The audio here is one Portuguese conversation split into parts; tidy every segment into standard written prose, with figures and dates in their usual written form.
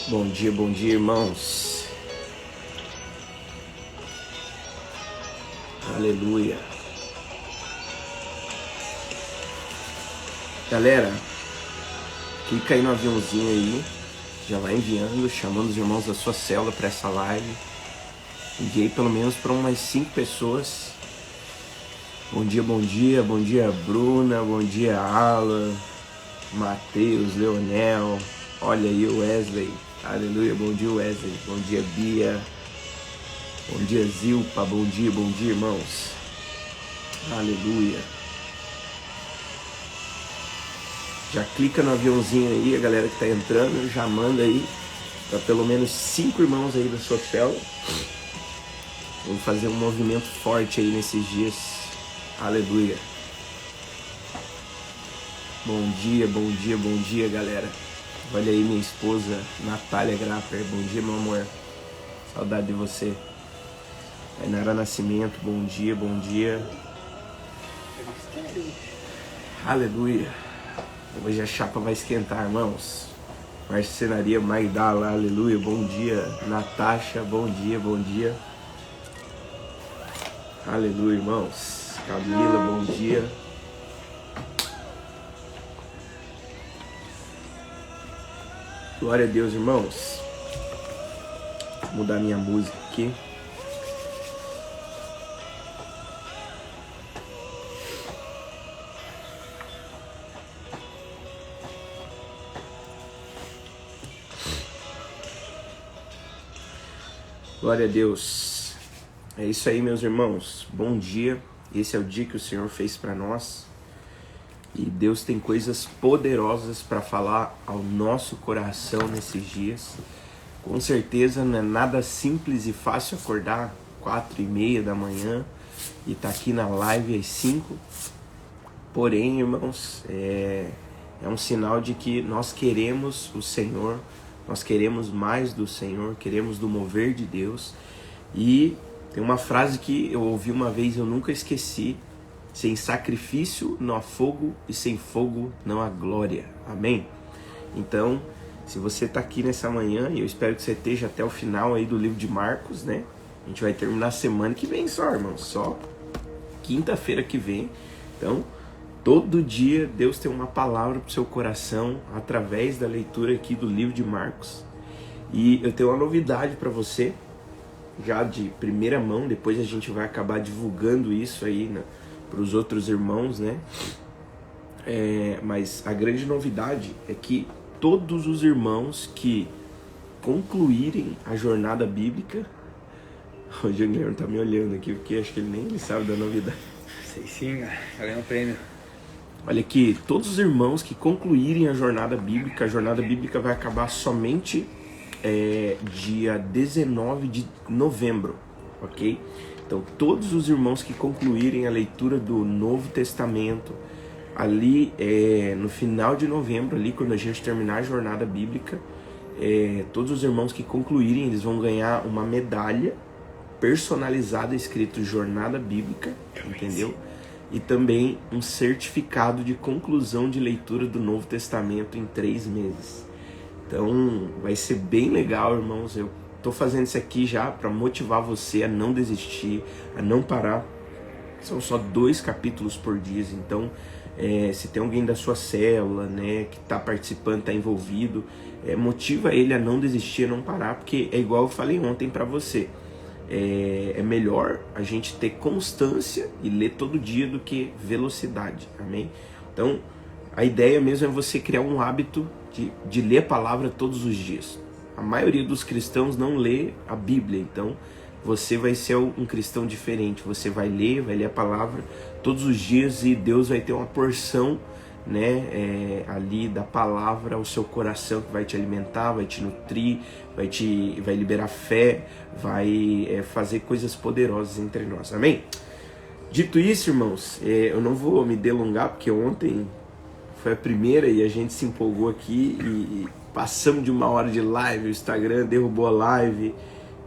Bom dia, irmãos. Aleluia. Galera, clica aí no aviãozinho aí, já vai enviando, chamando os irmãos da sua célula para essa live. Enviei pelo menos para umas 5 pessoas. Bom dia, Bruna, bom dia, Alan, Matheus, Leonel, olha aí o Wesley, aleluia, bom dia, Wesley, bom dia, Bia, bom dia, Zilpa, bom dia, irmãos, aleluia. Já clica no aviãozinho aí, a galera que tá entrando, já manda aí para pelo menos 5 irmãos aí da sua célula. Vamos fazer um movimento forte aí nesses dias, aleluia. Bom dia, galera. Olha aí minha esposa, Natália Grapper. Bom dia, meu amor. Saudade de você. Ainara Nascimento, bom dia. Aleluia. Hoje a chapa vai esquentar, irmãos. Marcenaria Maidala, aleluia. Bom dia, Natasha, bom dia. Aleluia, irmãos. Camila, bom dia. Glória a Deus, irmãos. Vou mudar minha música aqui. Glória a Deus. É isso aí, meus irmãos. Bom dia. Esse é o dia que o Senhor fez para nós. E Deus tem coisas poderosas para falar ao nosso coração nesses dias. Com certeza não é nada simples e fácil acordar 4:30 da manhã e estar aqui na live às 5. Porém, irmãos, é um sinal de que nós queremos o Senhor, nós queremos mais do Senhor, queremos do mover de Deus. E tem uma frase que eu ouvi uma vez e eu nunca esqueci: sem sacrifício não há fogo e sem fogo não há glória. Amém? Então, se você está aqui nessa manhã, e eu espero que você esteja até o final aí do livro de Marcos, né? A gente vai terminar a semana que vem só, irmão. Só quinta-feira que vem. Então, todo dia Deus tem uma palavra para o seu coração através da leitura aqui do livro de Marcos. E eu tenho uma novidade para você, já de primeira mão. Depois a gente vai acabar divulgando isso aí, né, para os outros irmãos, né? Mas a grande novidade é que todos os irmãos que concluírem a jornada bíblica... O Junior tá me olhando aqui, porque acho que ele nem sabe da novidade. Sei sim, cara. Ganhei um prêmio. Olha aqui, todos os irmãos que concluírem a jornada bíblica vai acabar somente dia 19 de novembro, ok? Então, todos os irmãos que concluírem a leitura do Novo Testamento, ali no final de novembro, ali quando a gente terminar a jornada bíblica, todos os irmãos que concluírem, eles vão ganhar uma medalha personalizada escrito Jornada Bíblica, entendeu? E também um certificado de conclusão de leitura do Novo Testamento em 3 meses. Então, vai ser bem legal, irmãos. Eu tô fazendo isso aqui já para motivar você a não desistir, a não parar. São só 2 capítulos por dia, então se tem alguém da sua célula, né, que está participando, está envolvido, motiva ele a não desistir, a não parar, porque é igual eu falei ontem para você. É melhor a gente ter constância e ler todo dia do que velocidade, amém? Então, a ideia mesmo é você criar um hábito de ler a palavra todos os dias. A maioria dos cristãos não lê a Bíblia, então você vai ser um cristão diferente. Você vai ler a palavra todos os dias e Deus vai ter uma porção, né, ali da palavra ao seu coração, que vai te alimentar, vai te nutrir, vai liberar fé, vai fazer coisas poderosas entre nós, amém? Dito isso, irmãos, eu não vou me delongar, porque ontem foi a primeira e a gente se empolgou aqui e passamos de 1 hora de live, o Instagram derrubou a live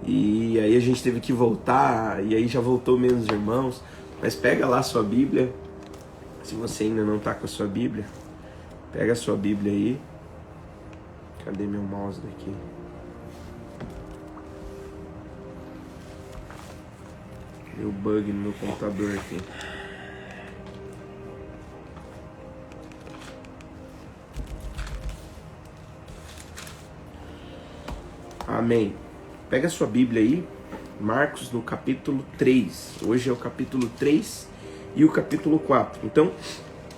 e aí a gente teve que voltar, e aí já voltou menos irmãos. Mas pega lá a sua Bíblia. Se você ainda não está com a sua Bíblia, pega a sua Bíblia aí. Cadê meu mouse daqui? Deu bug no meu computador aqui. Amém. Pega a sua Bíblia aí, Marcos no capítulo 3. Hoje é o capítulo 3 e o capítulo 4. Então,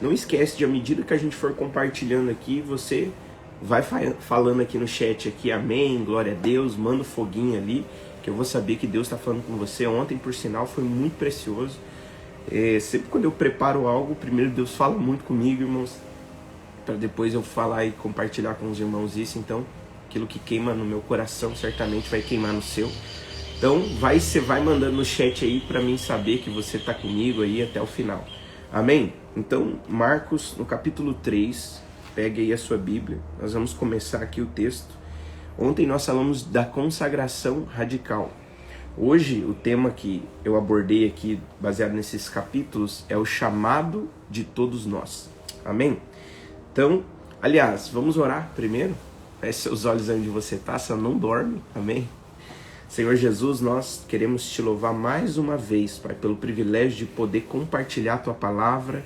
não esquece de, à medida que a gente for compartilhando aqui, você vai falando aqui no chat aqui, amém, glória a Deus, manda um foguinho ali, que eu vou saber que Deus está falando com você. Ontem, por sinal, foi muito precioso. Sempre quando eu preparo algo, primeiro Deus fala muito comigo, irmãos, para depois eu falar e compartilhar com os irmãos isso. Então, aquilo que queima no meu coração certamente vai queimar no seu. Então, você vai mandando no chat aí para mim saber que você está comigo aí até o final. Amém? Então, Marcos, no capítulo 3, pegue aí a sua Bíblia. Nós vamos começar aqui o texto. Ontem nós falamos da consagração radical. Hoje, o tema que eu abordei aqui, baseado nesses capítulos, é o chamado de todos nós. Amém? Então, aliás, vamos orar primeiro? Feche seus olhos onde você está, só não dorme. Amém? Senhor Jesus, nós queremos te louvar mais uma vez, Pai, pelo privilégio de poder compartilhar a tua palavra.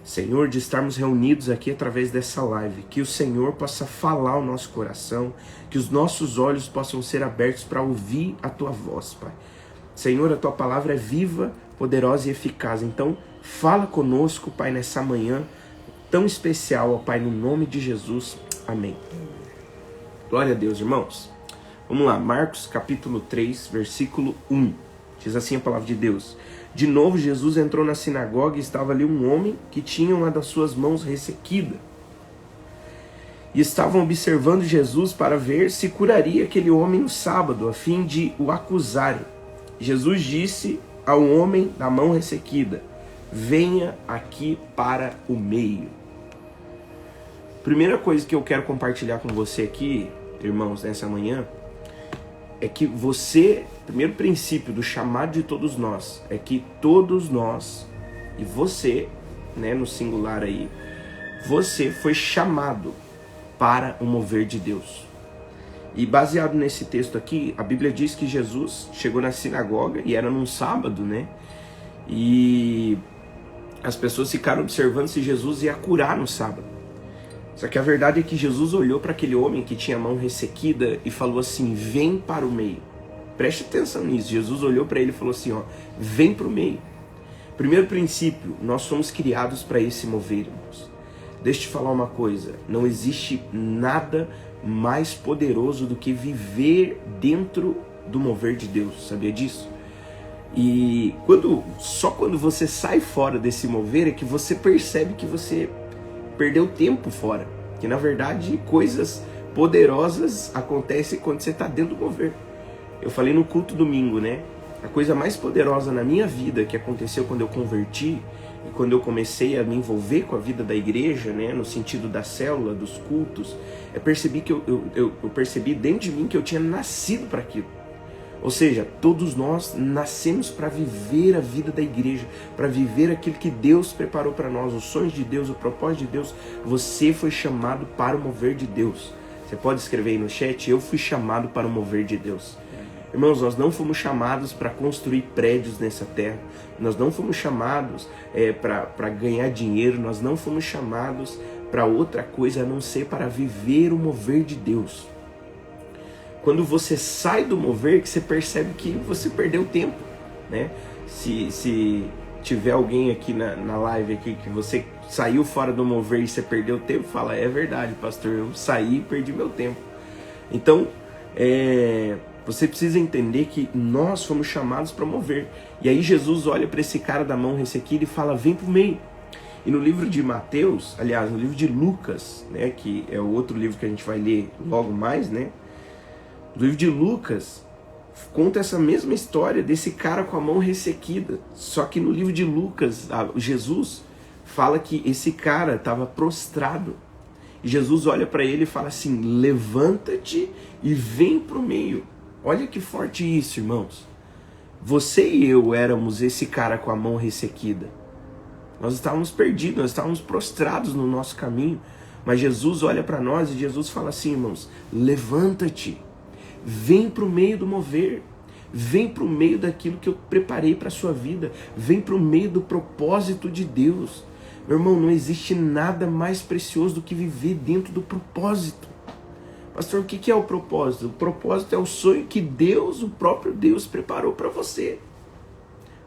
Senhor, de estarmos reunidos aqui através dessa live, que o Senhor possa falar ao nosso coração, que os nossos olhos possam ser abertos para ouvir a tua voz, Pai. Senhor, a tua palavra é viva, poderosa e eficaz. Então, fala conosco, Pai, nessa manhã tão especial, ó Pai, no nome de Jesus. Amém. Glória a Deus, irmãos. Vamos lá, Marcos capítulo 3, versículo 1. Diz assim a palavra de Deus. De novo, Jesus entrou na sinagoga e estava ali um homem que tinha uma das suas mãos ressequida. E estavam observando Jesus para ver se curaria aquele homem no sábado, a fim de o acusarem. Jesus disse ao homem da mão ressequida: venha aqui para o meio. Primeira coisa que eu quero compartilhar com você aqui, irmãos, nessa manhã, é que você, primeiro princípio do chamado de todos nós, é que todos nós, e você, né, no singular aí, você foi chamado para o mover de Deus. E baseado nesse texto aqui, a Bíblia diz que Jesus chegou na sinagoga, e era num sábado, né, e as pessoas ficaram observando se Jesus ia curar no sábado. Só que a verdade é que Jesus olhou para aquele homem que tinha a mão ressequida e falou assim: vem para o meio. Preste atenção nisso. Jesus olhou para ele e falou assim, ó, vem para o meio. Primeiro princípio, nós somos criados para esse mover, irmãos. Deixa eu te falar uma coisa, não existe nada mais poderoso do que viver dentro do mover de Deus, sabia disso? E só quando você sai fora desse mover é que você percebe que você perdeu tempo fora, que na verdade coisas poderosas acontecem quando você está dentro do mover. Eu falei no culto domingo, né? A coisa mais poderosa na minha vida que aconteceu quando eu converti e quando eu comecei a me envolver com a vida da igreja, né? No sentido da célula, dos cultos, é perceber que eu percebi dentro de mim que eu tinha nascido para aquilo. Ou seja, todos nós nascemos para viver a vida da igreja, para viver aquilo que Deus preparou para nós, os sonhos de Deus, o propósito de Deus. Você foi chamado para o mover de Deus. Você pode escrever aí no chat: eu fui chamado para o mover de Deus. Irmãos, nós não fomos chamados para construir prédios nessa terra, nós não fomos chamados para ganhar dinheiro, nós não fomos chamados para outra coisa a não ser para viver o mover de Deus. Quando você sai do mover, que você percebe que você perdeu tempo, né? Se tiver alguém aqui na live aqui que você saiu fora do mover e você perdeu tempo, fala: é verdade, pastor, eu saí e perdi meu tempo. Então, você precisa entender que nós fomos chamados para mover. E aí Jesus olha para esse cara da mão ressequida e fala: vem pro meio. E no livro de Mateus, aliás, no livro de Lucas, né, que é o outro livro que a gente vai ler logo mais, né? O livro de Lucas conta essa mesma história desse cara com a mão ressequida. Só que no livro de Lucas, Jesus fala que esse cara estava prostrado. E Jesus olha para ele e fala assim: levanta-te e vem para o meio. Olha que forte isso, irmãos. Você e eu éramos esse cara com a mão ressequida. Nós estávamos perdidos, nós estávamos prostrados no nosso caminho. Mas Jesus olha para nós e Jesus fala assim, irmãos, levanta-te, vem para o meio do mover, vem para o meio daquilo que eu preparei para a sua vida, vem para o meio do propósito de Deus. Meu irmão, não existe nada mais precioso do que viver dentro do propósito. Pastor, o que é o propósito? O propósito é o sonho que Deus, o próprio Deus, preparou para você.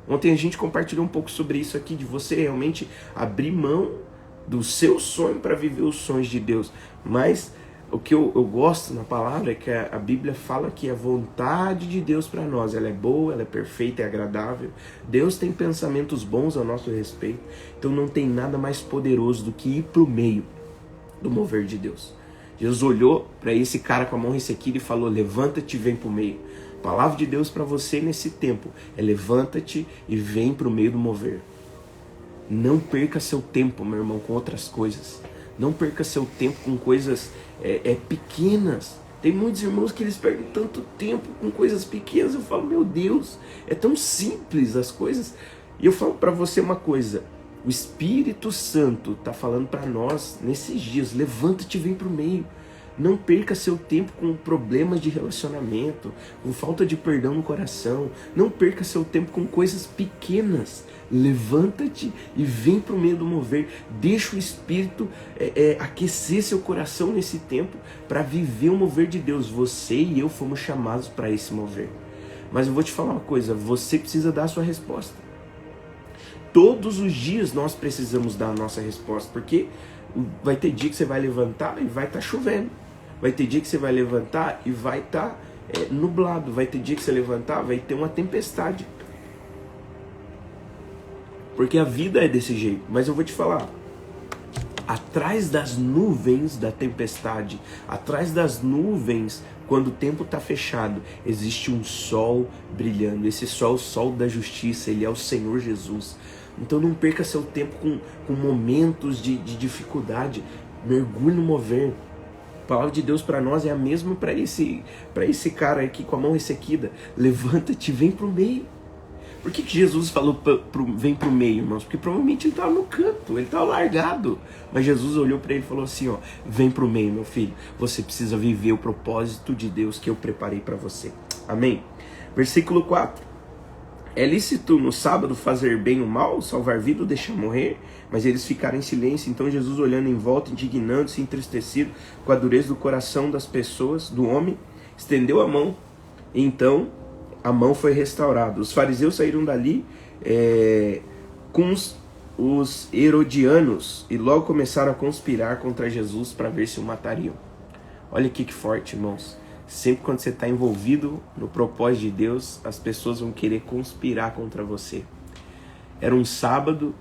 Ontem a gente compartilhou um pouco sobre isso aqui, de você realmente abrir mão do seu sonho para viver os sonhos de Deus. Mas o que eu gosto na palavra é que a Bíblia fala que a vontade de Deus para nós, ela é boa, ela é perfeita, é agradável. Deus tem pensamentos bons ao nosso respeito. Então não tem nada mais poderoso do que ir para o meio do mover de Deus. Jesus olhou para esse cara com a mão ressequida e falou, levanta-te e vem para o meio. A palavra de Deus para você nesse tempo é levanta-te e vem para o meio do mover. Não perca seu tempo, meu irmão, com outras coisas. Não perca seu tempo com coisas pequenas. Tem muitos irmãos que eles perdem tanto tempo com coisas pequenas. Eu falo, meu Deus, é tão simples as coisas. E eu falo para você uma coisa. O Espírito Santo está falando para nós nesses dias. Levanta-te e vem para o meio. Não perca seu tempo com problemas de relacionamento, com falta de perdão no coração. Não perca seu tempo com coisas pequenas. Levanta-te e vem para o meio do mover. Deixa o Espírito aquecer seu coração nesse tempo para viver o mover de Deus. Você e eu fomos chamados para esse mover. Mas eu vou te falar uma coisa, você precisa dar a sua resposta. Todos os dias nós precisamos dar a nossa resposta, porque vai ter dia que você vai levantar e vai estar chovendo. Vai ter dia que você vai levantar e vai estar nublado. Vai ter dia que você levantar vai ter uma tempestade. Porque a vida é desse jeito. Mas eu vou te falar, atrás das nuvens da tempestade, atrás das nuvens, quando o tempo está fechado, existe um sol brilhando. Esse sol é o sol da justiça, ele é o Senhor Jesus. Então não perca seu tempo com momentos de dificuldade. Mergulhe no mover. A palavra de Deus para nós é a mesma para esse cara aqui com a mão ressequida. Levanta-te e vem para o meio. Por que Jesus falou vem para o meio, irmãos? Porque provavelmente ele estava no canto, ele estava largado. Mas Jesus olhou para ele e falou assim, ó, vem para o meio, meu filho. Você precisa viver o propósito de Deus que eu preparei para você. Amém? Versículo 4. É lícito no sábado fazer bem ou mal, salvar vida ou deixar morrer? Mas eles ficaram em silêncio. Então Jesus, olhando em volta, indignando-se, entristecido com a dureza do coração das pessoas, do homem, estendeu a mão. E então a mão foi restaurada. Os fariseus saíram dali com os herodianos e logo começaram a conspirar contra Jesus para ver se o matariam. Olha que forte, irmãos. Sempre quando você está envolvido no propósito de Deus, as pessoas vão querer conspirar contra você. Era um sábado,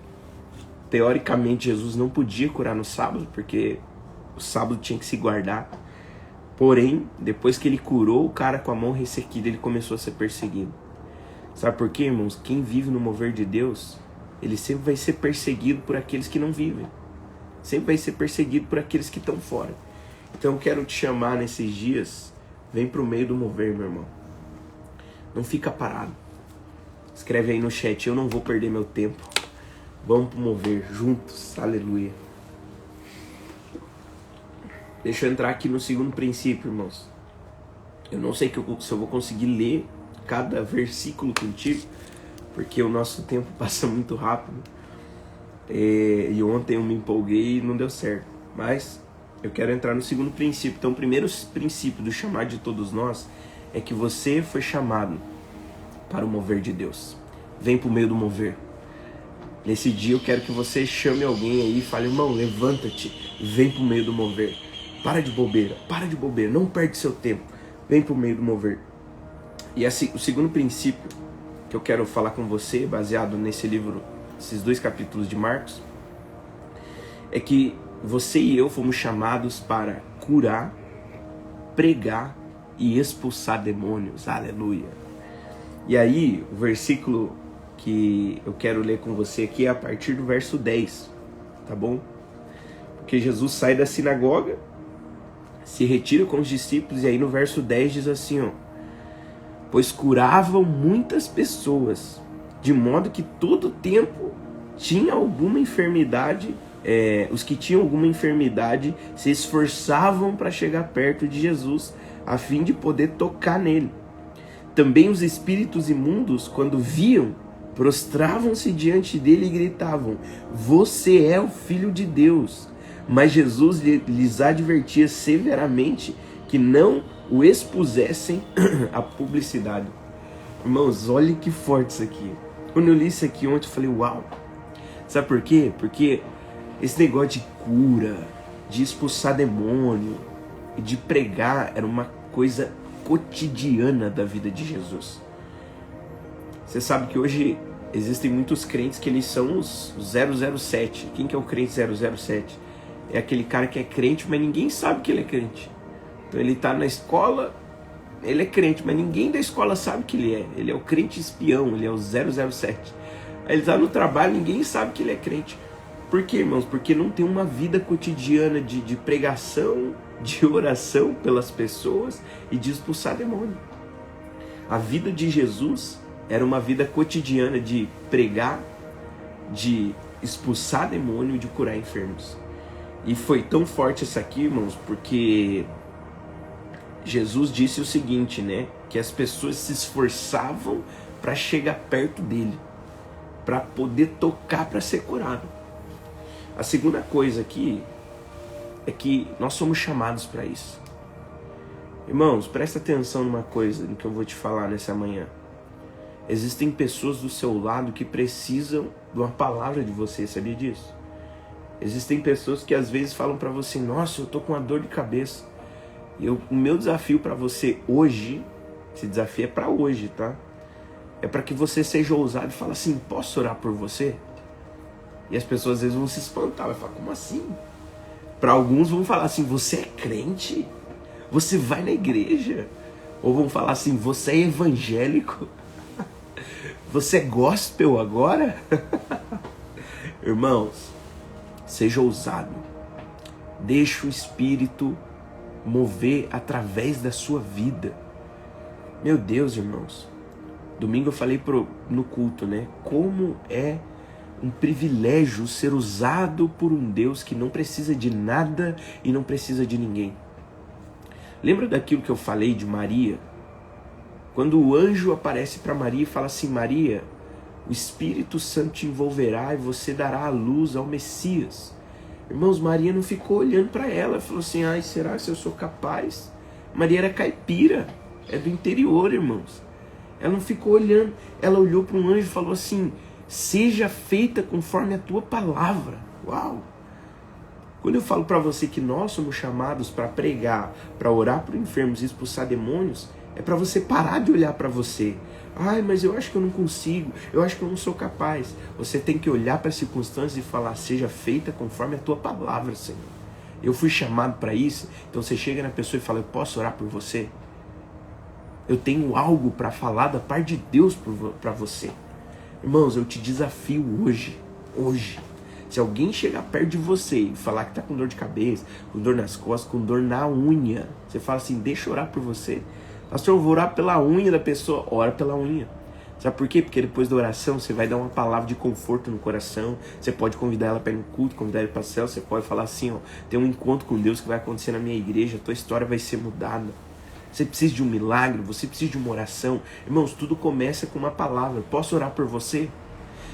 teoricamente Jesus não podia curar no sábado, porque o sábado tinha que se guardar. Porém, depois que ele curou o cara com a mão ressequida, ele começou a ser perseguido. Sabe por quê, irmãos? Quem vive no mover de Deus, ele sempre vai ser perseguido por aqueles que não vivem. Sempre vai ser perseguido por aqueles que estão fora. Então eu quero te chamar nesses dias. Vem para o meio do mover, meu irmão. Não fica parado. Escreve aí no chat, eu não vou perder meu tempo. Vamos para o mover, juntos. Aleluia. Deixa eu entrar aqui no segundo princípio, irmãos. Eu não sei se eu vou conseguir ler cada versículo contigo, porque o nosso tempo passa muito rápido. E ontem eu me empolguei e não deu certo. Mas eu quero entrar no segundo princípio. Então o primeiro princípio do chamado de todos nós é que você foi chamado para o mover de Deus. Vem para o meio do mover. Nesse dia eu quero que você chame alguém aí e fale, irmão, levanta-te, vem para o meio do mover. Para de bobeira, não perde seu tempo. Vem para o meio do mover. E assim, o segundo princípio que eu quero falar com você, baseado nesse livro, esses 2 capítulos de Marcos, é que você e eu fomos chamados para curar, pregar e expulsar demônios. Aleluia. E aí, o versículo que eu quero ler com você aqui é a partir do verso 10, tá bom? Porque Jesus sai da sinagoga, se retira com os discípulos, e aí no verso 10 diz assim, ó, pois curavam muitas pessoas, de modo que todo tempo tinha alguma enfermidade os que tinham alguma enfermidade se esforçavam para chegar perto de Jesus, a fim de poder tocar nele. Também os espíritos imundos, quando viam, prostravam-se diante dele e gritavam: "Você é o Filho de Deus." Mas Jesus lhes advertia severamente que não o expusessem à publicidade. Irmãos, olhem que forte isso aqui. Quando eu li isso aqui ontem, eu falei: uau! Sabe por quê? Porque esse negócio de cura, de expulsar demônio e de pregar era uma coisa cotidiana da vida de Jesus. Você sabe que hoje existem muitos crentes que eles são os 007. Quem que é o crente 007? É aquele cara que é crente, mas ninguém sabe que ele é crente. Então ele está na escola, ele é crente, mas ninguém da escola sabe que ele é. Ele é o crente espião, ele é o 007. Aí ele está no trabalho, ninguém sabe que ele é crente. Por quê, irmãos? Porque não tem uma vida cotidiana de pregação, de oração pelas pessoas e de expulsar demônio. A vida de Jesus era uma vida cotidiana de pregar, de expulsar demônio e de curar enfermos. E foi tão forte isso aqui, irmãos, porque Jesus disse o seguinte, né? Que as pessoas se esforçavam para chegar perto dele, para poder tocar, para ser curado. A segunda coisa aqui é que nós somos chamados para isso. Irmãos, presta atenção numa coisa que eu vou te falar nessa manhã. Existem pessoas do seu lado que precisam de uma palavra de você, sabia disso? Existem pessoas que às vezes falam para você: nossa, eu tô com uma dor de cabeça. O meu desafio para você hoje, esse desafio é para hoje, tá? É para que você seja ousado e fale assim: posso orar por você? E as pessoas às vezes vão se espantar, vai falar: como assim? Para alguns vão falar assim: você é crente? Você vai na igreja? Ou vão falar assim: você é evangélico? Você é gospel agora? Irmãos, seja ousado. Deixa o Espírito mover através da sua vida. Meu Deus, irmãos. Domingo eu falei no culto, né? Como é um privilégio ser usado por um Deus que não precisa de nada e não precisa de ninguém. Lembra daquilo que eu falei de Maria? Quando o anjo aparece para Maria e fala assim: Maria, o Espírito Santo te envolverá e você dará a luz ao Messias. Irmãos, Maria não ficou olhando para ela, falou assim: ai, será que eu sou capaz? Maria era caipira, é do interior, irmãos. Ela não ficou olhando, ela olhou para um anjo e falou assim: seja feita conforme a tua palavra. Uau! Quando eu falo para você que nós somos chamados para pregar, para orar por enfermos e expulsar demônios, é para você parar de olhar para você. Ai, mas eu acho que eu não consigo, eu acho que eu não sou capaz. Você tem que olhar para as circunstâncias e falar: seja feita conforme a tua palavra, Senhor. Eu fui chamado para isso. Então você chega na pessoa e fala: eu posso orar por você? Eu tenho algo para falar da parte de Deus para você. Irmãos, eu te desafio hoje. Se alguém chegar perto de você e falar que está com dor de cabeça, com dor nas costas, com dor na unha, você fala assim: deixa eu orar por você. Pastor, eu vou orar pela unha da pessoa. Ora pela unha. Sabe por quê? Porque depois da oração você vai dar uma palavra de conforto no coração. Você pode convidar ela para ir no culto, convidar ela para a célula. Você pode falar assim: ó, tem um encontro com Deus que vai acontecer na minha igreja. A tua história vai ser mudada. Você precisa de um milagre, você precisa de uma oração. Irmãos, tudo começa com uma palavra. Posso orar por você?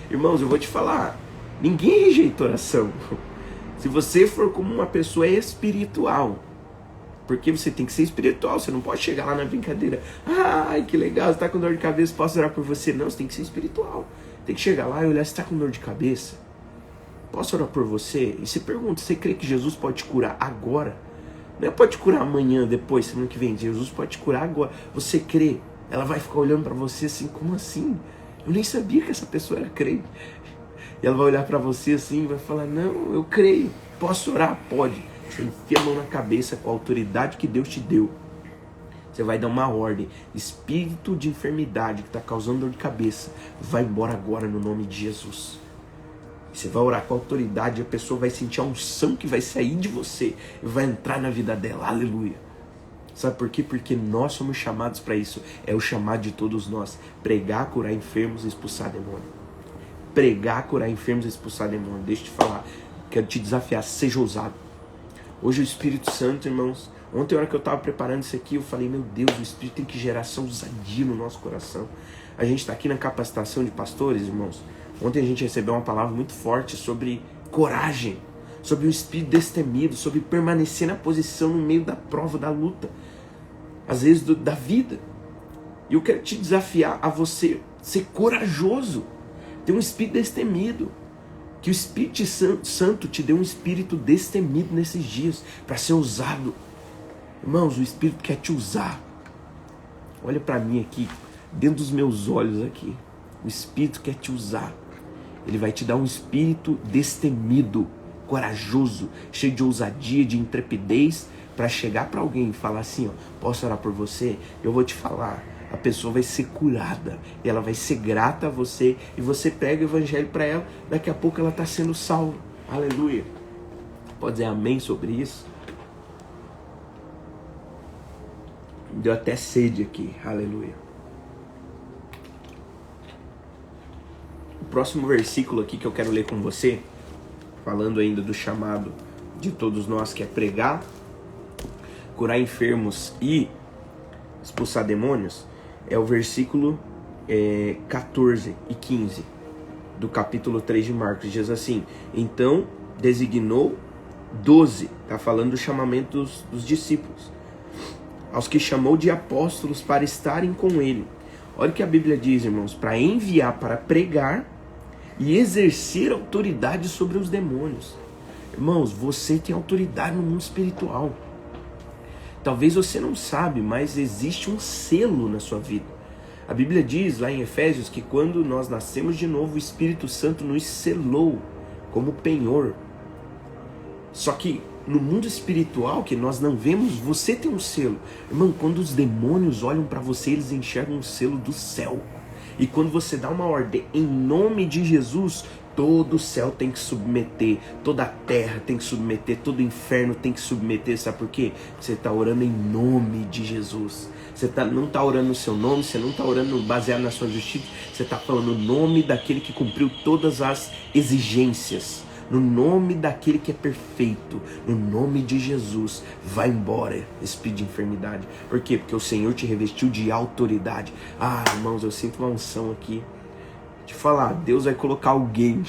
Irmãos, eu vou te falar. Ninguém rejeita oração. Se você for como uma pessoa espiritual, porque você tem que ser espiritual, você não pode chegar lá na brincadeira: ai, que legal, você está com dor de cabeça, posso orar por você? Não, você tem que ser espiritual. Tem que chegar lá e olhar: você está com dor de cabeça? Posso orar por você? E se pergunta: você crê que Jesus pode te curar agora? Não é pode te curar amanhã, depois, semana que vem. Jesus pode te curar agora. Você crê? Ela vai ficar olhando para você assim: como assim? Eu nem sabia que essa pessoa era crente. E ela vai olhar para você assim e vai falar: não, eu creio. Posso orar? Pode. Você enfia a mão na cabeça com a autoridade que Deus te deu. Você vai dar uma ordem: espírito de enfermidade que está causando dor de cabeça, vai embora agora no nome de Jesus. Você vai orar com autoridade e a pessoa vai sentir a unção que vai sair de você e vai entrar na vida dela. Aleluia. Sabe por quê? Porque nós somos chamados para isso. É o chamado de todos nós: pregar, curar enfermos e expulsar demônio. Pregar, curar enfermos e expulsar demônio. Deixa eu te falar. Quero te desafiar, seja ousado. Hoje o Espírito Santo, irmãos, ontem na hora que eu estava preparando isso aqui, eu falei, meu Deus, o Espírito tem que gerar essa ousadia no nosso coração. A gente está aqui na capacitação de pastores, irmãos. Ontem a gente recebeu uma palavra muito forte sobre coragem, sobre o espírito destemido, sobre permanecer na posição no meio da prova, da luta, às vezes da vida. E eu quero te desafiar a você ser corajoso, ter um espírito destemido. Que o Espírito Santo te dê um espírito destemido nesses dias, para ser ousado. Irmãos, o Espírito quer te usar. Olha para mim aqui, dentro dos meus olhos aqui. O Espírito quer te usar. Ele vai te dar um espírito destemido, corajoso, cheio de ousadia, de intrepidez, para chegar para alguém e falar assim, ó, posso orar por você? Eu vou te falar. A pessoa vai ser curada, e ela vai ser grata a você, e você prega o evangelho para ela, daqui a pouco ela está sendo salva. Aleluia. Pode dizer amém sobre isso? Deu até sede aqui, aleluia. O próximo versículo aqui que eu quero ler com você, falando ainda do chamado de todos nós, que é pregar, curar enfermos e expulsar demônios, é o versículo 14 e 15 do capítulo 3 de Marcos. Diz assim, então designou 12, está falando do chamamento dos discípulos, aos que chamou de apóstolos para estarem com ele. Olha o que a Bíblia diz, irmãos, para enviar para pregar e exercer autoridade sobre os demônios. Irmãos, você tem autoridade no mundo espiritual. Talvez você não sabe, mas existe um selo na sua vida. A Bíblia diz lá em Efésios que quando nós nascemos de novo, o Espírito Santo nos selou como penhor. Só que no mundo espiritual, que nós não vemos, você tem um selo. Irmão, quando os demônios olham para você, eles enxergam um selo do céu. E quando você dá uma ordem em nome de Jesus, todo o céu tem que submeter, toda a terra tem que submeter, todo o inferno tem que submeter. Sabe por quê? Você está orando em nome de Jesus. Você não está orando no seu nome, você não está orando baseado na sua justiça, você está falando o nome daquele que cumpriu todas as exigências. No nome daquele que é perfeito, no nome de Jesus, vai embora espírito de enfermidade. Por quê? Porque o Senhor te revestiu de autoridade. Ah, irmãos, eu sinto uma unção aqui. Te falar, Deus vai colocar alguém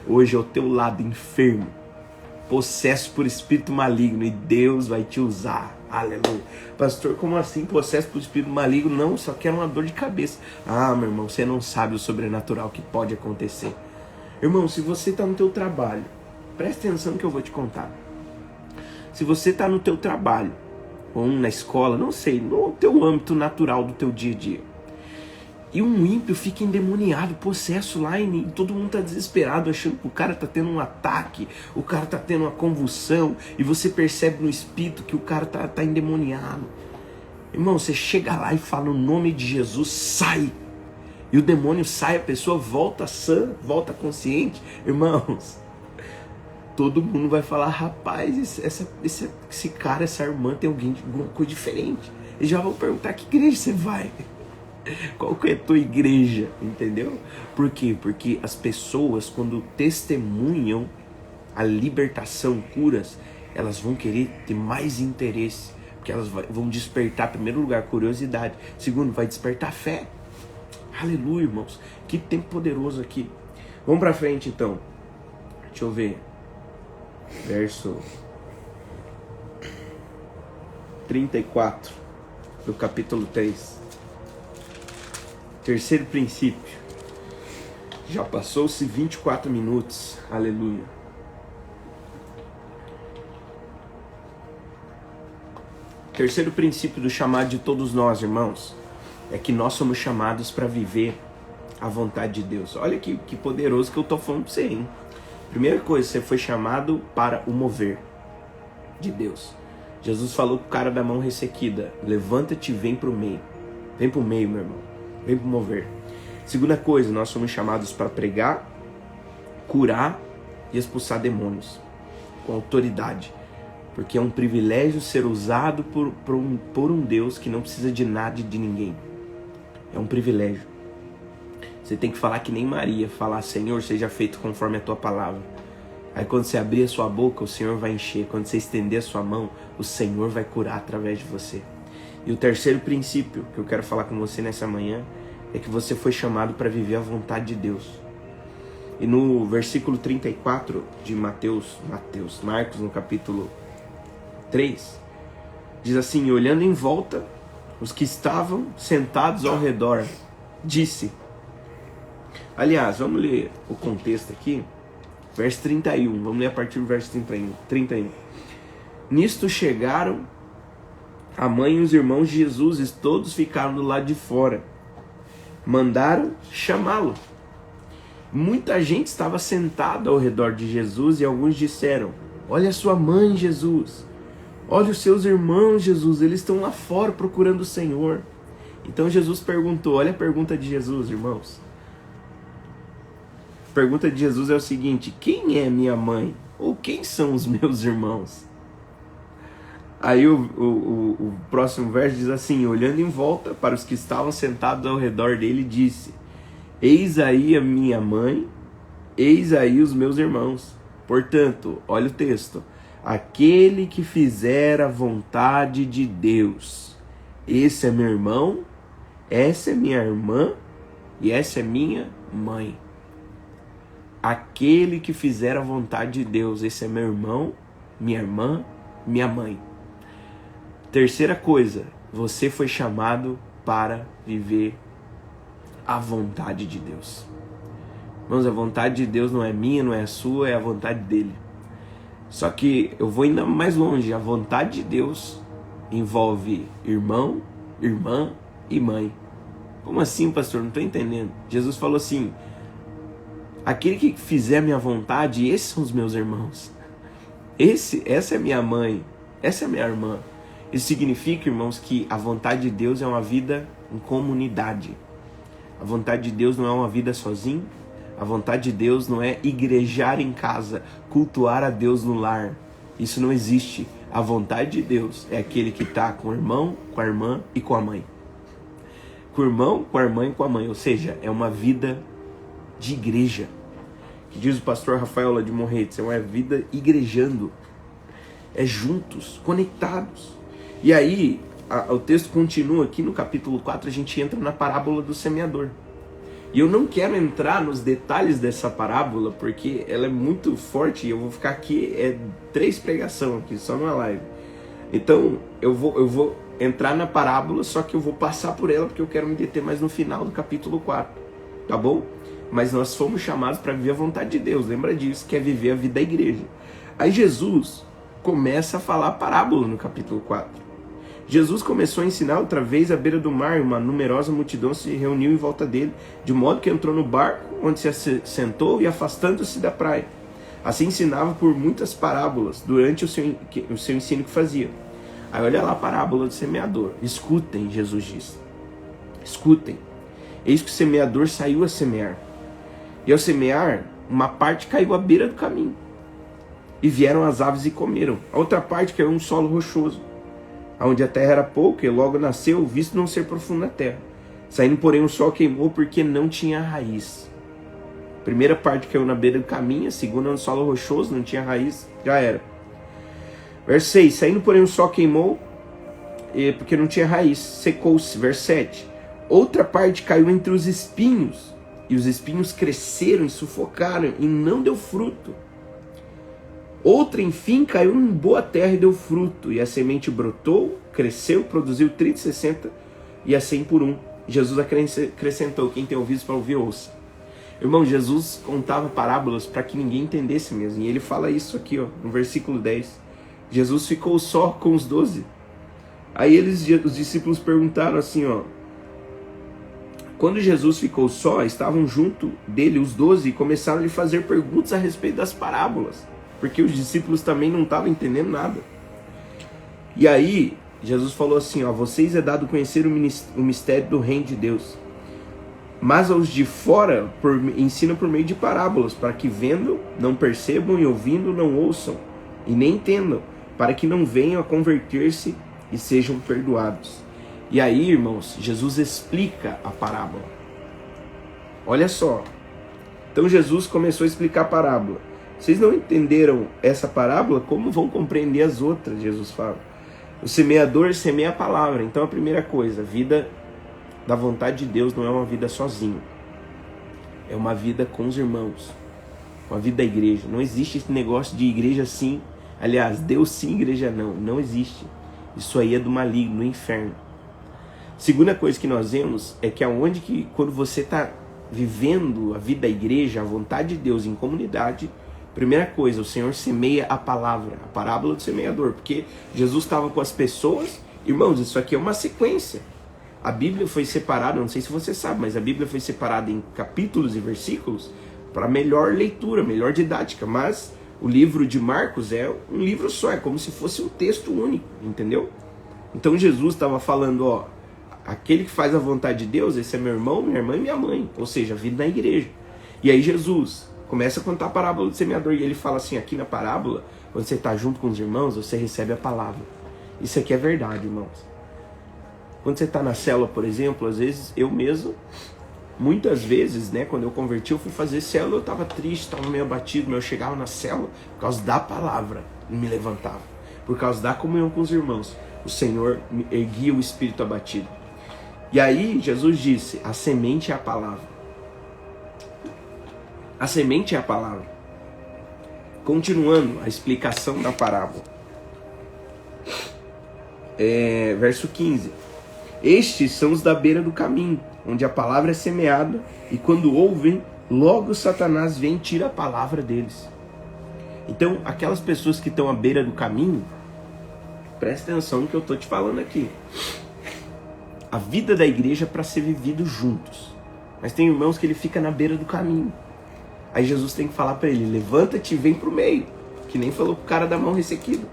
hoje ao teu lado enfermo, possesso por espírito maligno, e Deus vai te usar. Aleluia. Pastor, como assim possesso por espírito maligno? Não, só quero uma dor de cabeça. Ah, meu irmão, você não sabe o sobrenatural que pode acontecer. Irmão, se você está no teu trabalho, presta atenção no que eu vou te contar. Se você está no teu trabalho, ou na escola, não sei, no teu âmbito natural do teu dia a dia, e um ímpio fica endemoniado, possesso lá, e todo mundo está desesperado, achando que o cara está tendo um ataque, o cara está tendo uma convulsão, e você percebe no espírito que o cara está endemoniado. Irmão, você chega lá e fala o nome de Jesus, sai! E o demônio sai, a pessoa volta sã, volta consciente. Irmãos, todo mundo vai falar, rapaz, esse cara, essa irmã tem alguma coisa diferente. E já vão perguntar, que igreja você vai? Qual que é a tua igreja? Entendeu? Por quê? Porque as pessoas, quando testemunham a libertação, curas, elas vão querer ter mais interesse. Porque elas vão despertar, em primeiro lugar, curiosidade. Segundo, vai despertar fé. Aleluia, irmãos. Que tempo poderoso aqui. Vamos pra frente, então. Deixa eu ver. Verso 34 do capítulo 3. Terceiro princípio. Já passou-se 24 minutos. Aleluia. Terceiro princípio do chamado de todos nós, irmãos, é que nós somos chamados para viver a vontade de Deus. Olha que poderoso que eu estou falando para você, hein? Primeira coisa, você foi chamado para o mover de Deus. Jesus falou para o cara da mão ressequida, levanta-te e vem para o meio. Vem para o meio, meu irmão. Vem para o mover. Segunda coisa, nós somos chamados para pregar, curar e expulsar demônios com autoridade. Porque é um privilégio ser usado por um Deus que não precisa de nada e de ninguém. É um privilégio. Você tem que falar que nem Maria, falar, Senhor, seja feito conforme a tua palavra. Aí quando você abrir a sua boca, o Senhor vai encher. Quando você estender a sua mão, o Senhor vai curar através de você. E o terceiro princípio que eu quero falar com você nessa manhã é que você foi chamado para viver a vontade de Deus. E no versículo 34 de Marcos, no capítulo 3, diz assim: olhando em volta, os que estavam sentados ao redor, disse... Aliás, vamos ler o contexto aqui, verso 31, vamos ler a partir do verso 31. Nisto chegaram a mãe e os irmãos de Jesus, e todos ficaram do lado de fora. Mandaram chamá-lo. Muita gente estava sentada ao redor de Jesus e alguns disseram: olha a sua mãe, Jesus. Olha os seus irmãos, Jesus. Eles estão lá fora procurando o Senhor. Então Jesus perguntou, olha a pergunta de Jesus, irmãos. A pergunta de Jesus é o seguinte: quem é minha mãe? Ou quem são os meus irmãos? Aí o próximo verso diz assim: olhando em volta para os que estavam sentados ao redor dele, disse: eis aí a minha mãe, eis aí os meus irmãos. Portanto, olha o texto: aquele que fizer a vontade de Deus, esse é meu irmão, essa é minha irmã e essa é minha mãe. Aquele que fizer a vontade de Deus, esse é meu irmão, minha irmã, minha mãe. Terceira coisa, você foi chamado para viver a vontade de Deus. Irmãos, a vontade de Deus não é minha, não é a sua, é a vontade dele. Só que eu vou ainda mais longe. A vontade de Deus envolve irmão, irmã e mãe. Como assim, pastor? Não estou entendendo. Jesus falou assim: aquele que fizer a minha vontade, esses são os meus irmãos. Essa é minha mãe, essa é minha irmã. Isso significa, irmãos, que a vontade de Deus é uma vida em comunidade. A vontade de Deus não é uma vida sozinho. A vontade de Deus não é igrejar em casa, cultuar a Deus no lar. Isso não existe. A vontade de Deus é aquele que está com o irmão, com a irmã e com a mãe. Com o irmão, com a irmã e com a mãe. Ou seja, é uma vida de igreja. Que diz o pastor Rafael lá de Morretes, é uma vida igrejando. É juntos, conectados. E aí, o texto continua aqui no capítulo 4, a gente entra na parábola do semeador. E eu não quero entrar nos detalhes dessa parábola, porque ela é muito forte e eu vou ficar aqui, 3 pregações aqui, só numa live. Então, eu vou entrar na parábola, só que eu vou passar por ela, porque eu quero me deter mais no final do capítulo 4, tá bom? Mas nós fomos chamados para viver a vontade de Deus, lembra disso, que é viver a vida da igreja. Aí Jesus começa a falar a parábola no capítulo 4. Jesus começou a ensinar outra vez à beira do mar, e uma numerosa multidão se reuniu em volta dele, de modo que entrou no barco, onde se sentou e afastando-se da praia. Assim ensinava por muitas parábolas, durante o seu ensino que fazia. Aí olha lá a parábola do semeador. Escutem, Jesus diz. Escutem. Eis que o semeador saiu a semear. E ao semear, uma parte caiu à beira do caminho. E vieram as aves e comeram. A outra parte caiu em um solo rochoso, onde a terra era pouca, e logo nasceu, visto não ser profunda a terra. Saindo, porém, o sol queimou, porque não tinha raiz. A primeira parte caiu na beira do caminho, a segunda no solo rochoso, não tinha raiz, já era. Verso 6, saindo, porém, o sol queimou, porque não tinha raiz, secou-se. Verso 7, outra parte caiu entre os espinhos, e os espinhos cresceram e sufocaram, e não deu fruto. Outra, enfim, caiu em boa terra e deu fruto, e a semente brotou, cresceu, produziu 30, 60 e a 100 por 1. Jesus acrescentou: quem tem ouvidos para ouvir, ouça. Irmão, Jesus contava parábolas para que ninguém entendesse mesmo, e ele fala isso aqui, ó, no versículo 10. Jesus ficou só com os 12. Aí os discípulos perguntaram assim, ó, quando Jesus ficou só, estavam junto dele os 12 e começaram a lhe fazer perguntas a respeito das parábolas, porque os discípulos também não estavam entendendo nada. E aí, Jesus falou assim, ó, vocês é dado conhecer o mistério do reino de Deus, mas aos de fora ensina por meio de parábolas, para que vendo, não percebam, e ouvindo, não ouçam, e nem entendam, para que não venham a converter-se e sejam perdoados. E aí, irmãos, Jesus explica a parábola. Olha só. Então Jesus começou a explicar a parábola. Vocês não entenderam essa parábola, como vão compreender as outras? Jesus fala. O semeador semeia a palavra. Então a primeira coisa, a vida da vontade de Deus não é uma vida sozinho. É uma vida com os irmãos. Uma vida da igreja. Não existe esse negócio de igreja sim. Aliás, Deus sim, igreja não. Não existe. Isso aí é do maligno, do inferno. Segunda coisa que nós vemos é que quando você está vivendo a vida da igreja, a vontade de Deus em comunidade, primeira coisa, o Senhor semeia a palavra, a parábola do semeador, porque Jesus estava com as pessoas. Irmãos, isso aqui é uma sequência. A Bíblia foi separada, não sei se você sabe, mas a Bíblia foi separada em capítulos e versículos para melhor leitura, melhor didática, mas o livro de Marcos é um livro só, é como se fosse um texto único, entendeu? Então Jesus estava falando, ó, aquele que faz a vontade de Deus, esse é meu irmão, minha irmã e minha mãe, ou seja, a vida na igreja. E aí Jesus começa a contar a parábola do semeador, e ele fala assim, aqui na parábola, quando você está junto com os irmãos, você recebe a palavra. Isso aqui é verdade, irmãos. Quando você está na célula, por exemplo, às vezes, eu mesmo, muitas vezes, né, quando eu converti, eu fui fazer célula, eu estava triste, estava meio abatido, mas eu chegava na célula por causa da palavra e me levantava. Por causa da comunhão com os irmãos, o Senhor me erguia o espírito abatido. E aí Jesus disse, a semente é a palavra. A semente é a palavra. Continuando a explicação da parábola. Verso 15. Estes são os da beira do caminho, onde a palavra é semeada, e quando ouvem, logo Satanás vem e tira a palavra deles. Então, aquelas pessoas que estão à beira do caminho, presta atenção no que eu estou te falando aqui. A vida da igreja é para ser vivido juntos. Mas tem irmãos que ele fica na beira do caminho. Aí Jesus tem que falar para ele, levanta-te e vem para o meio. Que nem falou pro cara da mão ressequida.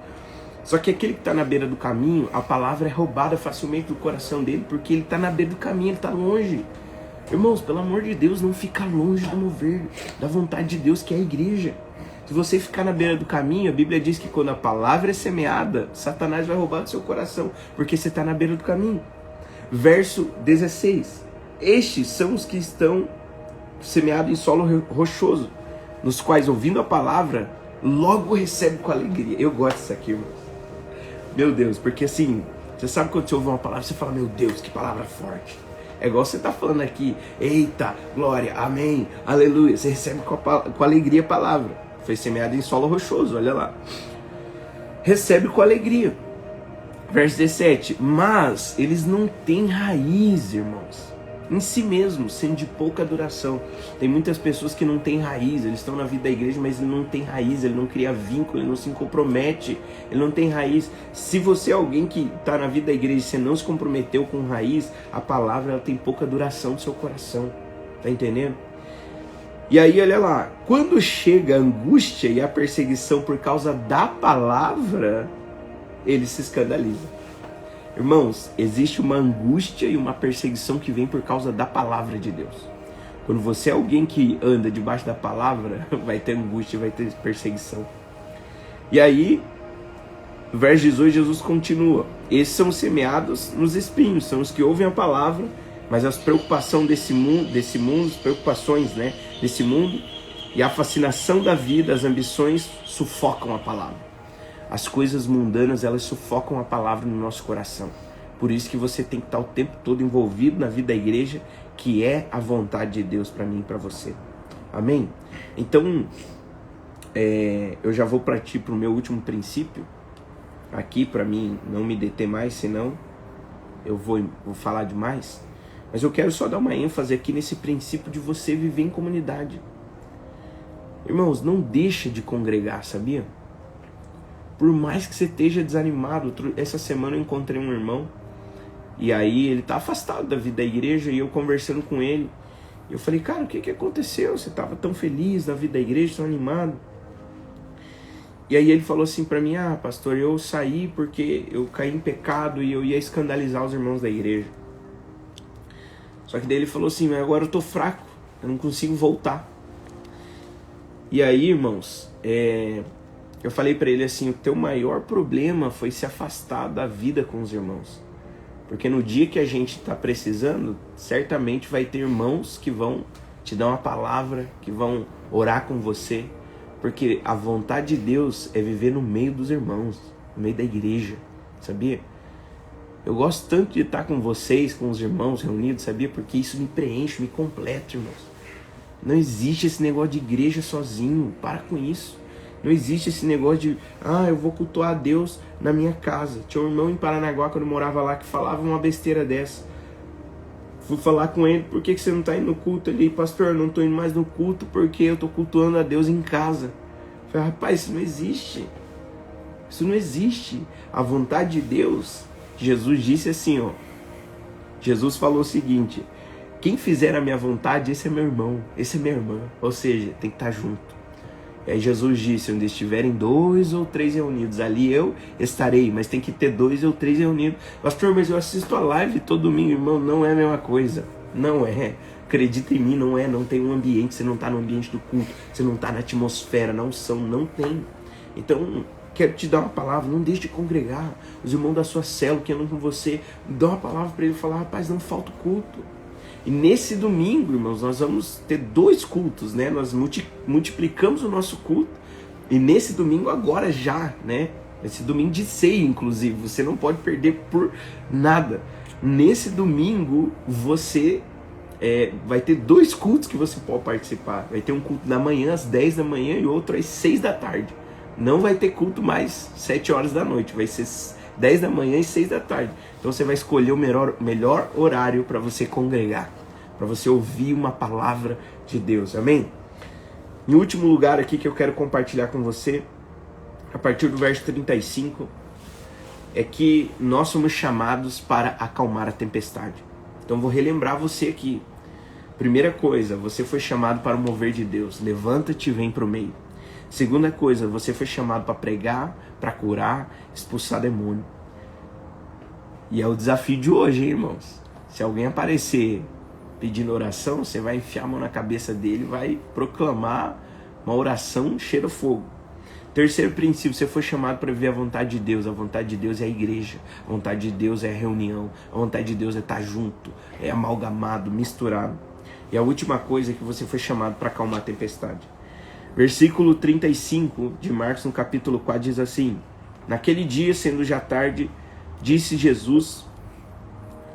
Só que aquele que está na beira do caminho, a palavra é roubada facilmente do coração dele, porque ele está na beira do caminho, ele está longe. Irmãos, pelo amor de Deus, não fica longe do mover, da vontade de Deus, que é a igreja. Se você ficar na beira do caminho, a Bíblia diz que quando a palavra é semeada, Satanás vai roubar do seu coração, porque você está na beira do caminho. Verso 16. Estes são os que estão semeados em solo rochoso, nos quais, ouvindo a palavra, logo recebem com alegria. Eu gosto disso aqui, irmãos. Meu Deus, porque assim, você sabe quando você ouve uma palavra, você fala, meu Deus, que palavra forte. É igual você tá falando aqui, eita, glória, amém, aleluia. Você recebe com alegria a palavra. Foi semeado em solo rochoso, olha lá. Recebe com alegria. Verso 17, mas eles não têm raiz, irmãos, em si mesmos, sendo de pouca duração. Tem muitas pessoas que não têm raiz, eles estão na vida da igreja, mas ele não tem raiz, ele não cria vínculo, ele não se compromete, ele não tem raiz. Se você é alguém que está na vida da igreja e você não se comprometeu com raiz, a palavra ela tem pouca duração no seu coração, tá entendendo? E aí olha lá, quando chega a angústia e a perseguição por causa da palavra, ele se escandaliza. Irmãos, existe uma angústia e uma perseguição que vem por causa da palavra de Deus. Quando você é alguém que anda debaixo da palavra, vai ter angústia, vai ter perseguição. E aí, verso 18, Jesus continua. Esses são semeados nos espinhos, são os que ouvem a palavra, mas as preocupações desse mundo, as preocupações, né, desse mundo e a fascinação da vida, as ambições sufocam a palavra. As coisas mundanas, elas sufocam a palavra no nosso coração. Por isso que você tem que estar o tempo todo envolvido na vida da igreja, que é a vontade de Deus para mim e para você. Amém? Então, eu já vou partir para o meu último princípio, aqui para mim não me deter mais, senão eu vou falar demais. Mas eu quero só dar uma ênfase aqui nesse princípio de você viver em comunidade. Irmãos, não deixa de congregar, sabia? Por mais que você esteja desanimado, essa semana eu encontrei um irmão, e aí ele tá afastado da vida da igreja, e eu conversando com ele, eu falei, cara, o que aconteceu? Você tava tão feliz da vida da igreja, tão animado. E aí ele falou assim pra mim, pastor, eu saí porque eu caí em pecado e eu ia escandalizar os irmãos da igreja. Só que daí ele falou assim, mas agora eu tô fraco, eu não consigo voltar. E aí, irmãos, eu falei pra ele assim, o teu maior problema foi se afastar da vida com os irmãos. Porque no dia que a gente tá precisando, certamente vai ter irmãos que vão te dar uma palavra, que vão orar com você. Porque a vontade de Deus é viver no meio dos irmãos, no meio da igreja, sabia? Eu gosto tanto de estar com vocês, com os irmãos reunidos, sabia? Porque isso me preenche, me completa, irmãos. Não existe esse negócio de igreja sozinho, para com isso. Não existe esse negócio de, eu vou cultuar a Deus na minha casa. Tinha um irmão em Paranaguá, quando eu morava lá, que falava uma besteira dessa. Fui falar com ele, por que você não está indo no culto ali? Pastor, eu não estou indo mais no culto porque eu estou cultuando a Deus em casa. Eu falei, rapaz, isso não existe. Isso não existe. A vontade de Deus, Jesus disse assim, Jesus falou o seguinte, quem fizer a minha vontade, esse é meu irmão, esse é minha irmã. Ou seja, tem que estar junto. E aí Jesus disse, onde estiverem 2 ou 3 reunidos, ali eu estarei, mas tem que ter 2 ou 3 reunidos. Pastor, mas eu assisto a live todo domingo, irmão, não é a mesma coisa. Não é. Acredita em mim, não é. Não tem um ambiente, você não está no ambiente do culto, você não está na atmosfera, na unção, não tem. Então, quero te dar uma palavra, não deixe de congregar. Os irmãos da sua célula que andam com você, dá uma palavra para ele falar, rapaz, não falta o culto. E nesse domingo, irmãos, nós vamos ter 2 cultos, né? Nós multiplicamos o nosso culto. E nesse domingo agora já, né? Esse domingo de ceia, inclusive. Você não pode perder por nada. Nesse domingo, você vai ter 2 cultos que você pode participar. Vai ter um culto da manhã, às 10 da manhã, e outro às 6 da tarde. Não vai ter culto mais 7 horas da noite. Vai ser 10 da manhã e 6 da tarde. Então você vai escolher o melhor horário para você congregar, para você ouvir uma palavra de Deus, amém? Em último lugar aqui que eu quero compartilhar com você, a partir do verso 35, é que nós somos chamados para acalmar a tempestade. Então vou relembrar você aqui. Primeira coisa, você foi chamado para o mover de Deus, levanta-te e vem para o meio. Segunda coisa, você foi chamado para pregar, para curar, expulsar demônio. E é o desafio de hoje, hein, irmãos? Se alguém aparecer pedindo oração, você vai enfiar a mão na cabeça dele e vai proclamar uma oração cheira fogo. Terceiro princípio, você foi chamado para viver a vontade de Deus. A vontade de Deus é a igreja. A vontade de Deus é a reunião. A vontade de Deus é estar junto, é amalgamado, misturado. E a última coisa é que você foi chamado para acalmar a tempestade. Versículo 35 de Marcos, no capítulo 4, diz assim: naquele dia, sendo já tarde, disse Jesus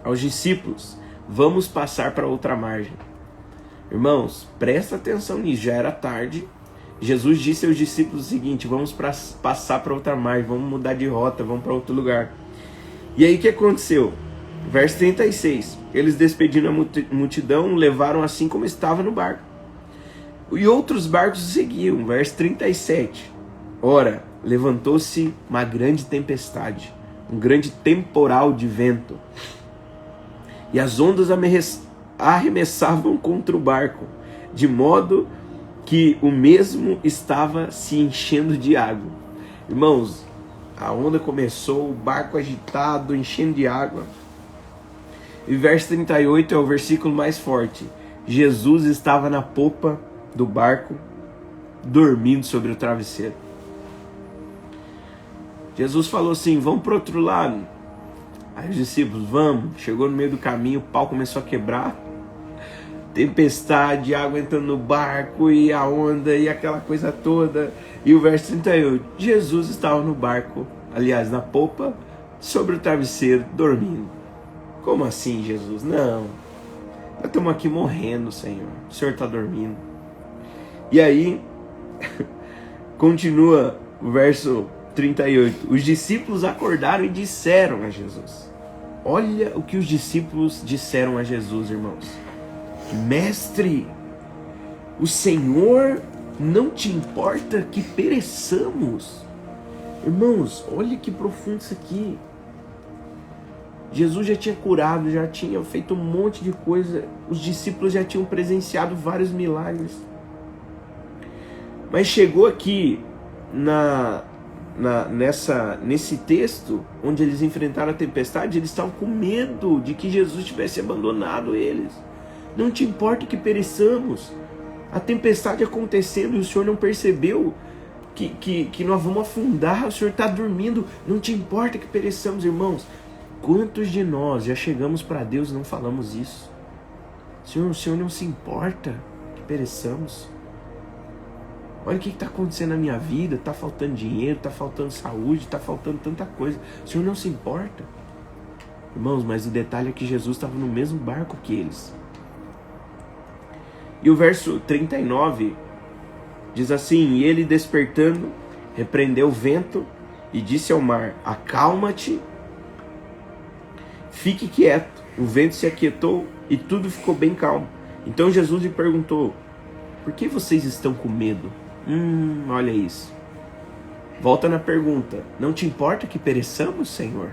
aos discípulos, vamos passar para outra margem. Irmãos, presta atenção nisso, já era tarde. Jesus disse aos discípulos o seguinte, vamos passar para outra margem, vamos mudar de rota, vamos para outro lugar. E aí o que aconteceu? Verso 36, eles despedindo a multidão, levaram assim como estava no barco. E outros barcos seguiam. Verso 37, ora, levantou-se uma grande tempestade, um grande temporal de vento, e as ondas arremessavam contra o barco, de modo que o mesmo estava se enchendo de água. Irmãos, a onda começou, o barco agitado, enchendo de água. E verso 38 é o versículo mais forte. Jesus estava na popa do barco, dormindo sobre o travesseiro. Jesus falou assim, vamos para o outro lado. Aí os discípulos, vamos. Chegou no meio do caminho, o pau começou a quebrar. Tempestade, água entrando no barco, e a onda, e aquela coisa toda. E o verso 38, Jesus estava no barco, aliás, na popa, sobre o travesseiro, dormindo. Como assim, Jesus? Não, nós estamos aqui morrendo, Senhor. O Senhor está dormindo. E aí, continua o verso 38. Os discípulos acordaram e disseram a Jesus. Olha o que os discípulos disseram a Jesus, irmãos. Mestre, o Senhor não te importa que pereçamos? Irmãos, olha que profundo isso aqui. Jesus já tinha curado, já tinha feito um monte de coisa. Os discípulos já tinham presenciado vários milagres. Mas chegou aqui nesse texto, onde eles enfrentaram a tempestade, eles estavam com medo de que Jesus tivesse abandonado eles. Não te importa que pereçamos. A tempestade acontecendo e o Senhor não percebeu que nós vamos afundar. O Senhor está dormindo. Não te importa que pereçamos, irmãos. Quantos de nós já chegamos para Deus e não falamos isso? Senhor, o Senhor não se importa que pereçamos. Olha o que está acontecendo na minha vida, está faltando dinheiro, está faltando saúde, está faltando tanta coisa. O Senhor não se importa. Irmãos, mas o detalhe é que Jesus estava no mesmo barco que eles. E o verso 39 diz assim: e ele despertando, repreendeu o vento e disse ao mar: acalma-te, fique quieto. O vento se aquietou e tudo ficou bem calmo. Então Jesus lhe perguntou: por que vocês estão com medo? Olha isso. Volta na pergunta: não te importa que pereçamos, Senhor?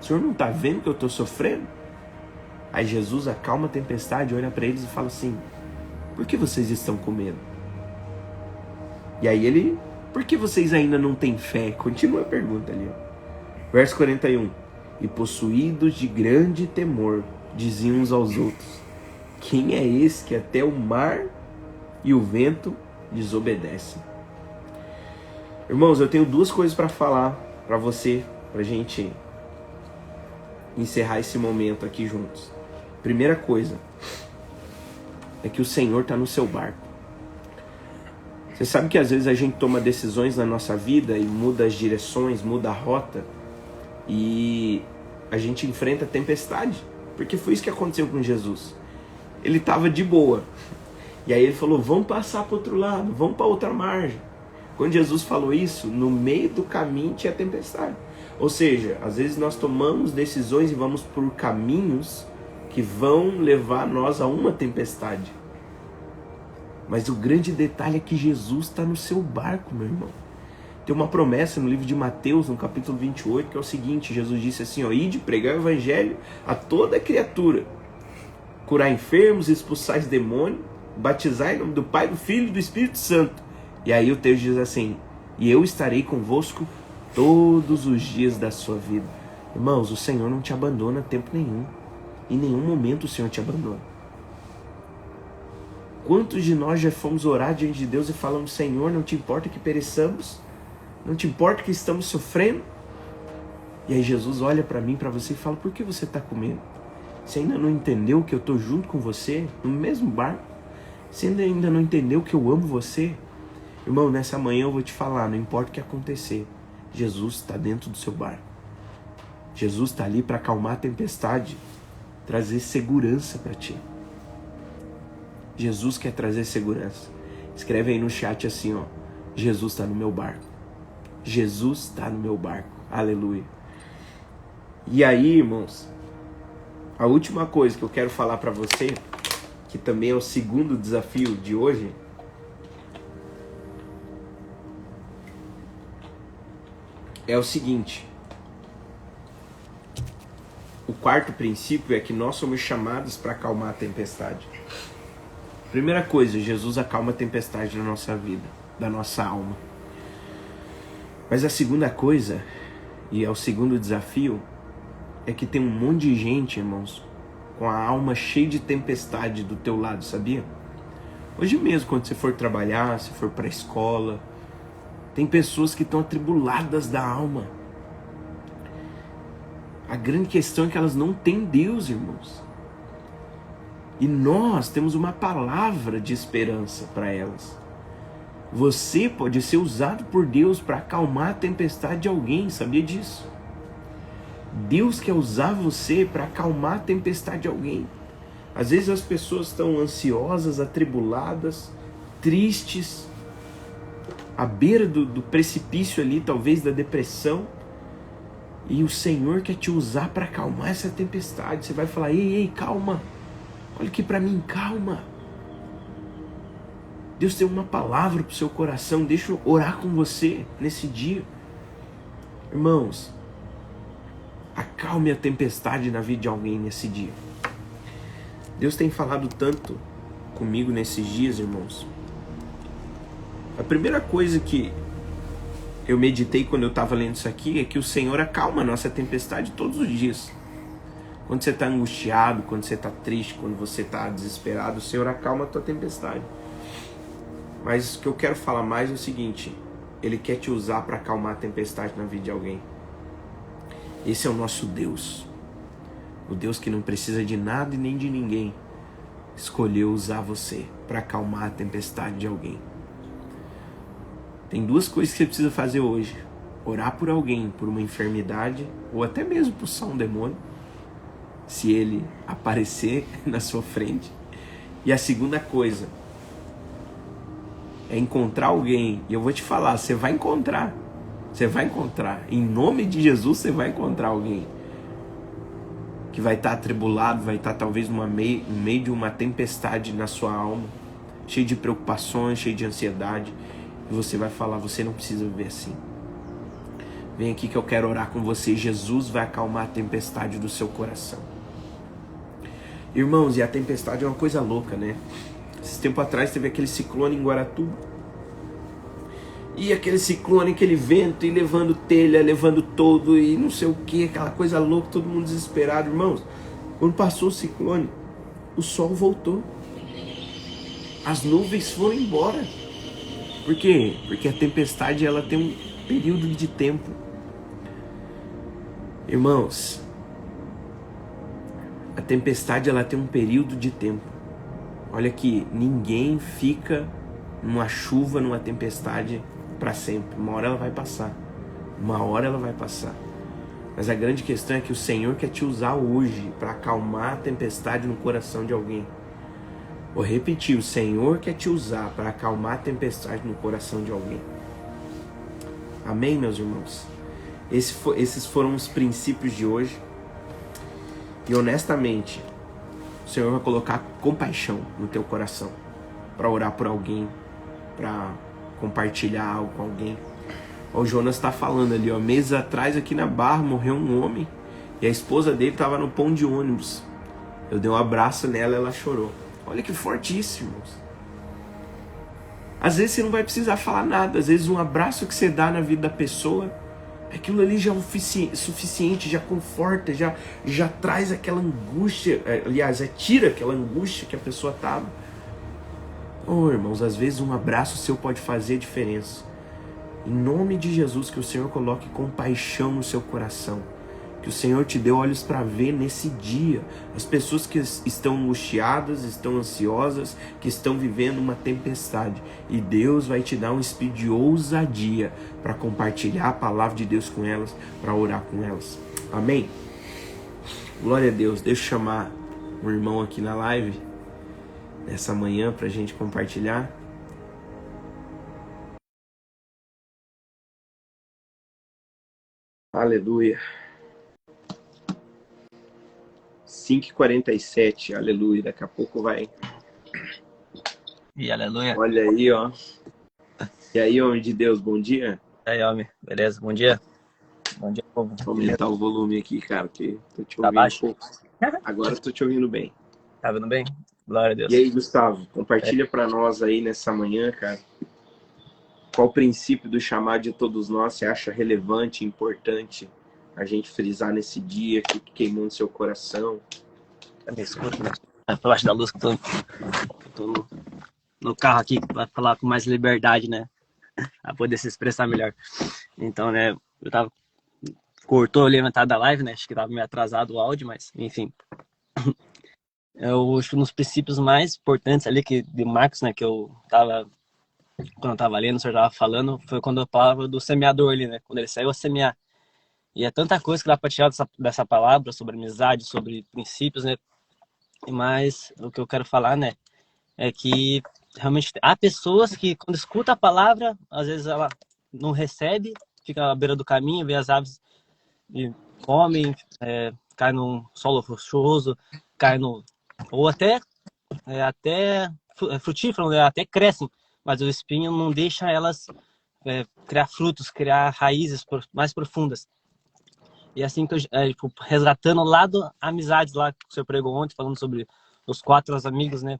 O Senhor não está vendo que eu estou sofrendo? Aí Jesus acalma a tempestade, olha para eles e fala assim: por que vocês estão com medo? E aí ele: por que vocês ainda não têm fé? Continua a pergunta ali, ó. Verso 41. E possuídos de grande temor, diziam uns aos outros: quem é esse que até o mar e o vento desobedecem? Irmãos, eu tenho duas coisas para falar para você, para a gente encerrar esse momento aqui juntos. Primeira coisa é que o Senhor está no seu barco. Você sabe que às vezes a gente toma decisões na nossa vida e muda as direções, muda a rota, e a gente enfrenta a tempestade, porque foi isso que aconteceu com Jesus. Ele estava de boa, e aí ele falou: vamos passar para o outro lado, vamos para outra margem. Quando Jesus falou isso, no meio do caminho tinha tempestade. Ou seja, às vezes nós tomamos decisões e vamos por caminhos que vão levar nós a uma tempestade. Mas o grande detalhe é que Jesus está no seu barco, meu irmão. Tem uma promessa no livro de Mateus, no capítulo 28, que é o seguinte: Jesus disse assim, ó: ide pregar o evangelho a toda criatura, curar enfermos, expulsar os demônios, batizar em nome do Pai, do Filho e do Espírito Santo. E aí o texto diz assim: e eu estarei convosco todos os dias da sua vida. Irmãos, o Senhor não te abandona tempo nenhum. Em nenhum momento o Senhor te abandona. Quantos de nós já fomos orar diante de Deus e falamos: Senhor, não te importa que pereçamos? Não te importa que estamos sofrendo? E aí Jesus olha para mim, para você e fala: por que você está com medo? Você ainda não entendeu que eu estou junto com você, no mesmo barco? Você ainda não entendeu que eu amo você? Irmão, nessa manhã eu vou te falar, não importa o que acontecer, Jesus está dentro do seu barco. Jesus está ali para acalmar a tempestade, trazer segurança para ti. Jesus quer trazer segurança. Escreve aí no chat assim, ó: Jesus está no meu barco. Jesus está no meu barco. Aleluia. E aí, irmãos, a última coisa que eu quero falar para você, que também é o segundo desafio de hoje, é o seguinte: o quarto princípio é que nós somos chamados para acalmar a tempestade. Primeira coisa, Jesus acalma a tempestade na nossa vida, da nossa alma. Mas a segunda coisa, e é o segundo desafio, é que tem um monte de gente, irmãos, com a alma cheia de tempestade do teu lado, sabia? Hoje mesmo, quando você for trabalhar, se for para a escola, tem pessoas que estão atribuladas da alma. A grande questão é que elas não têm Deus, irmãos. E nós temos uma palavra de esperança para elas. Você pode ser usado por Deus para acalmar a tempestade de alguém, sabia disso? Deus quer usar você para acalmar a tempestade de alguém. Às vezes as pessoas estão ansiosas, atribuladas, tristes, à beira do precipício ali, talvez da depressão. E o Senhor quer te usar para acalmar essa tempestade. Você vai falar: ei, calma. Olha aqui para mim, calma. Deus tem uma palavra para o seu coração. Deixa eu orar com você nesse dia. Irmãos, acalme a tempestade na vida de alguém nesse dia. Deus tem falado tanto comigo nesses dias, irmãos. A primeira coisa que eu meditei quando eu estava lendo isso aqui é que o Senhor acalma a nossa tempestade todos os dias. Quando você está angustiado, quando você está triste, quando você está desesperado, o Senhor acalma a tua tempestade. Mas o que eu quero falar mais é o seguinte: Ele quer te usar para acalmar a tempestade na vida de alguém. Esse é o nosso Deus. O Deus que não precisa de nada e nem de ninguém escolheu usar você para acalmar a tempestade de alguém. Tem duas coisas que você precisa fazer hoje. Orar por alguém, por uma enfermidade, ou até mesmo expulsar um demônio, se ele aparecer na sua frente. E a segunda coisa é encontrar alguém. E eu vou te falar, você vai encontrar. Você vai encontrar. Em nome de Jesus, você vai encontrar alguém que vai estar atribulado, vai estar talvez no meio de uma tempestade na sua alma, cheio de preocupações, cheio de ansiedade. E você vai falar, você não precisa viver assim. Vem aqui que eu quero orar com você. Jesus vai acalmar a tempestade do seu coração. Irmãos, e a tempestade é uma coisa louca, né? Esse tempo atrás teve aquele ciclone em Guaratuba. E aquele ciclone, aquele vento, e levando telha, levando todo, e não sei o que, aquela coisa louca, todo mundo desesperado. Irmãos, quando passou o ciclone, o sol voltou. As nuvens foram embora. Por quê? Porque a tempestade, ela tem um período de tempo. Irmãos, a tempestade, ela tem um período de tempo. Olha aqui, ninguém fica numa chuva, numa tempestade para sempre. Uma hora ela vai passar. Uma hora ela vai passar. Mas a grande questão é que o Senhor quer te usar hoje para acalmar a tempestade no coração de alguém. Vou repetir, o Senhor quer te usar para acalmar a tempestade no coração de alguém. Amém, meus irmãos? Esses foram os princípios de hoje. E honestamente, o Senhor vai colocar compaixão no teu coração para orar por alguém, para compartilhar algo com alguém. O Jonas está falando ali, ó, meses atrás aqui na Barra morreu um homem e a esposa dele estava no ponto de ônibus. Eu dei um abraço nela e ela chorou. Olha que fortíssimo. Às vezes você não vai precisar falar nada, às vezes um abraço que você dá na vida da pessoa, aquilo ali já é o suficiente, já conforta, já traz aquela angústia, aliás, tira aquela angústia que a pessoa estava. Oh, irmãos, às vezes um abraço seu pode fazer diferença. Em nome de Jesus, que o Senhor coloque compaixão no seu coração. Que o Senhor te dê olhos para ver nesse dia as pessoas que estão angustiadas, estão ansiosas, que estão vivendo uma tempestade. E Deus vai te dar um espírito de ousadia para compartilhar a palavra de Deus com elas, para orar com elas. Amém? Glória a Deus. Deixa eu chamar um irmão aqui na live nessa manhã para a gente compartilhar. Aleluia. 5h47, aleluia. Daqui a pouco vai. E aleluia. Olha aí, ó. E aí, homem de Deus, bom dia? E aí, homem, beleza? Bom dia. Bom dia, povo. Vou aumentar o volume aqui, cara, porque tô te Tá ouvindo baixo? pouco. Agora eu tô te ouvindo bem. Tá vendo bem? Glória a Deus. E aí, Gustavo, compartilha pra nós aí nessa manhã, cara. Qual o princípio do chamado de todos nós você acha relevante, importante a gente frisar nesse dia que queimou no seu coração? Me escuta, né? A flash da luz que eu tô no carro aqui para falar com mais liberdade, né? A poder se expressar melhor. Então, né, cortou ali a metade da live, né? Acho que tava meio atrasado o áudio, mas enfim. Eu acho que um dos princípios mais importantes ali de Marcos, né, quando eu tava lendo, o senhor tava falando, foi quando a palavra do semeador ali, né? Quando ele saiu a semear. E é tanta coisa que dá para tirar dessa palavra sobre amizade, sobre princípios, né? Mas o que eu quero falar, né, é que realmente há pessoas que quando escuta a palavra, às vezes ela não recebe, fica à beira do caminho, vê as aves e comem, cai num solo rochoso, ou até frutífero, né, até crescem, mas o espinho não deixa elas criar frutos, criar raízes mais profundas. E assim que tipo, resgatando lá da amizade lá que o senhor pregou ontem, falando sobre os 4 amigos, né?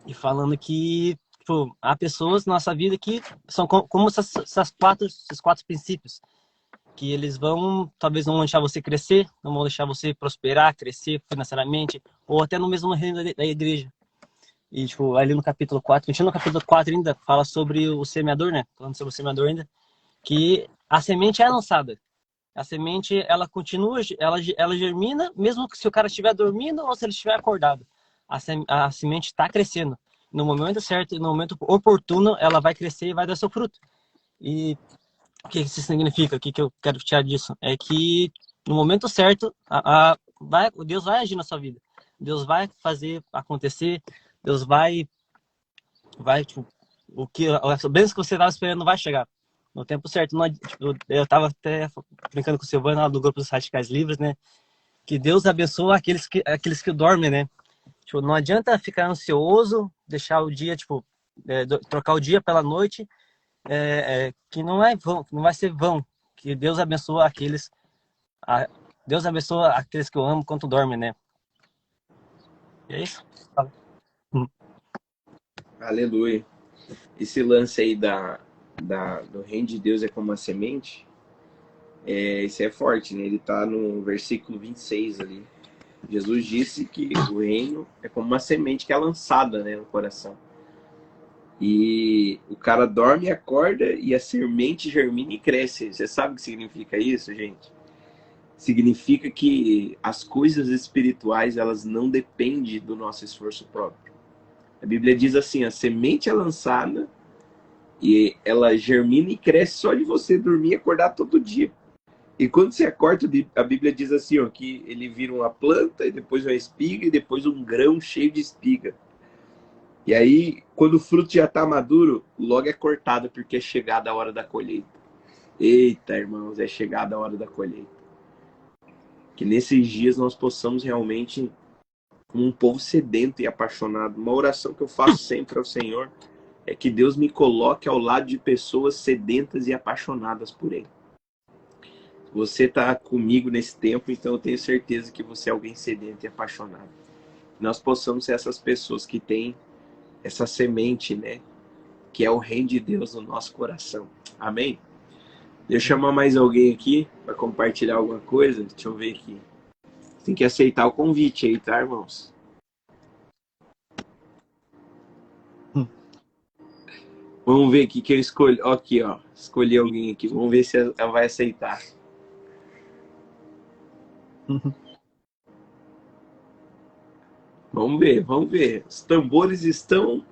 E falando que tipo, há pessoas na nossa vida que são como esses 4 princípios, que eles talvez não vão deixar você crescer, não vão deixar você prosperar, crescer financeiramente, ou até no mesmo reino da igreja. E tipo, ali no capítulo 4, continuando no capítulo 4 ainda, fala sobre o semeador, né? Falando sobre o semeador ainda, que a semente é lançada. A semente, ela continua, ela germina, mesmo que se o cara estiver dormindo ou se ele estiver acordado. A semente está crescendo. No momento certo, no momento oportuno, ela vai crescer e vai dar seu fruto. E o que isso significa? O que eu quero tirar disso? É que no momento certo, Deus vai agir na sua vida. Deus vai fazer acontecer. Deus vai tipo, a bênção que você estava esperando vai chegar no tempo certo. Não, tipo, eu estava até brincando com o Silvano lá do grupo dos Radicais Livres, né? Que Deus abençoa aqueles que dormem, né? Tipo, não adianta ficar ansioso, deixar o dia, tipo, trocar o dia pela noite, que não é vão, não vai ser vão. Que Deus abençoa Deus abençoa aqueles que eu amo enquanto dormem, né? E é isso. Aleluia. Esse lance aí do reino de Deus é como uma semente, isso é forte, né? Ele tá no versículo 26 ali. Jesus disse que o reino é como uma semente que é lançada, né, no coração. E o cara dorme e acorda e a semente germina e cresce. Você sabe o que significa isso, gente? Significa que as coisas espirituais, elas não dependem do nosso esforço próprio. A Bíblia diz assim, a semente é lançada e ela germina e cresce só de você dormir e acordar todo dia. E quando você acorda, a Bíblia diz assim, ó, que ele vira uma planta, e depois uma espiga, e depois um grão cheio de espiga. E aí, quando o fruto já está maduro, logo é cortado, porque é chegada a hora da colheita. Eita, irmãos, é chegada a hora da colheita. Que nesses dias nós possamos realmente, como um povo sedento e apaixonado, uma oração que eu faço sempre ao Senhor, é que Deus me coloque ao lado de pessoas sedentas e apaixonadas por Ele. Você está comigo nesse tempo, então eu tenho certeza que você é alguém sedento e apaixonado. Nós possamos ser essas pessoas que têm essa semente, né? Que é o reino de Deus no nosso coração. Amém? Deixa eu chamar mais alguém aqui para compartilhar alguma coisa. Deixa eu ver aqui. Tem que aceitar o convite aí, tá, irmãos? Vamos ver aqui que eu escolhi. Aqui, ó. Escolhi alguém aqui. Vamos ver se ela vai aceitar. Vamos ver, vamos ver. Os tambores estão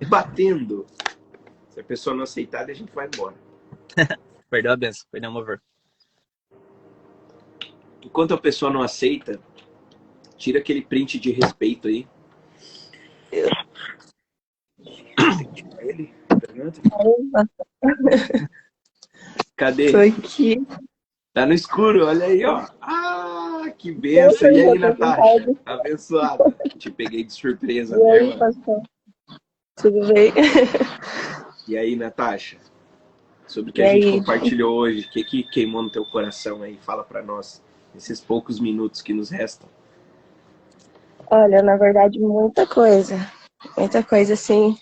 batendo. Se a pessoa não aceitar, a gente vai embora. Perdeu a benção, perdeu o mover. Enquanto a pessoa não aceita, tira aquele print de respeito aí. Ele? Cadê? Tô aqui. Tá no escuro, olha aí, ó. Ah, que benção. E aí, Natasha? Abençoada. Te peguei de surpresa, E né, aí, irmã? pastor? Tudo bem? E aí, Natasha? Sobre o que E a gente aí? compartilhou hoje, o que queimou no teu coração aí? Fala pra nós, nesses poucos minutos que nos restam. Olha, na verdade, muita coisa. Muita coisa, assim.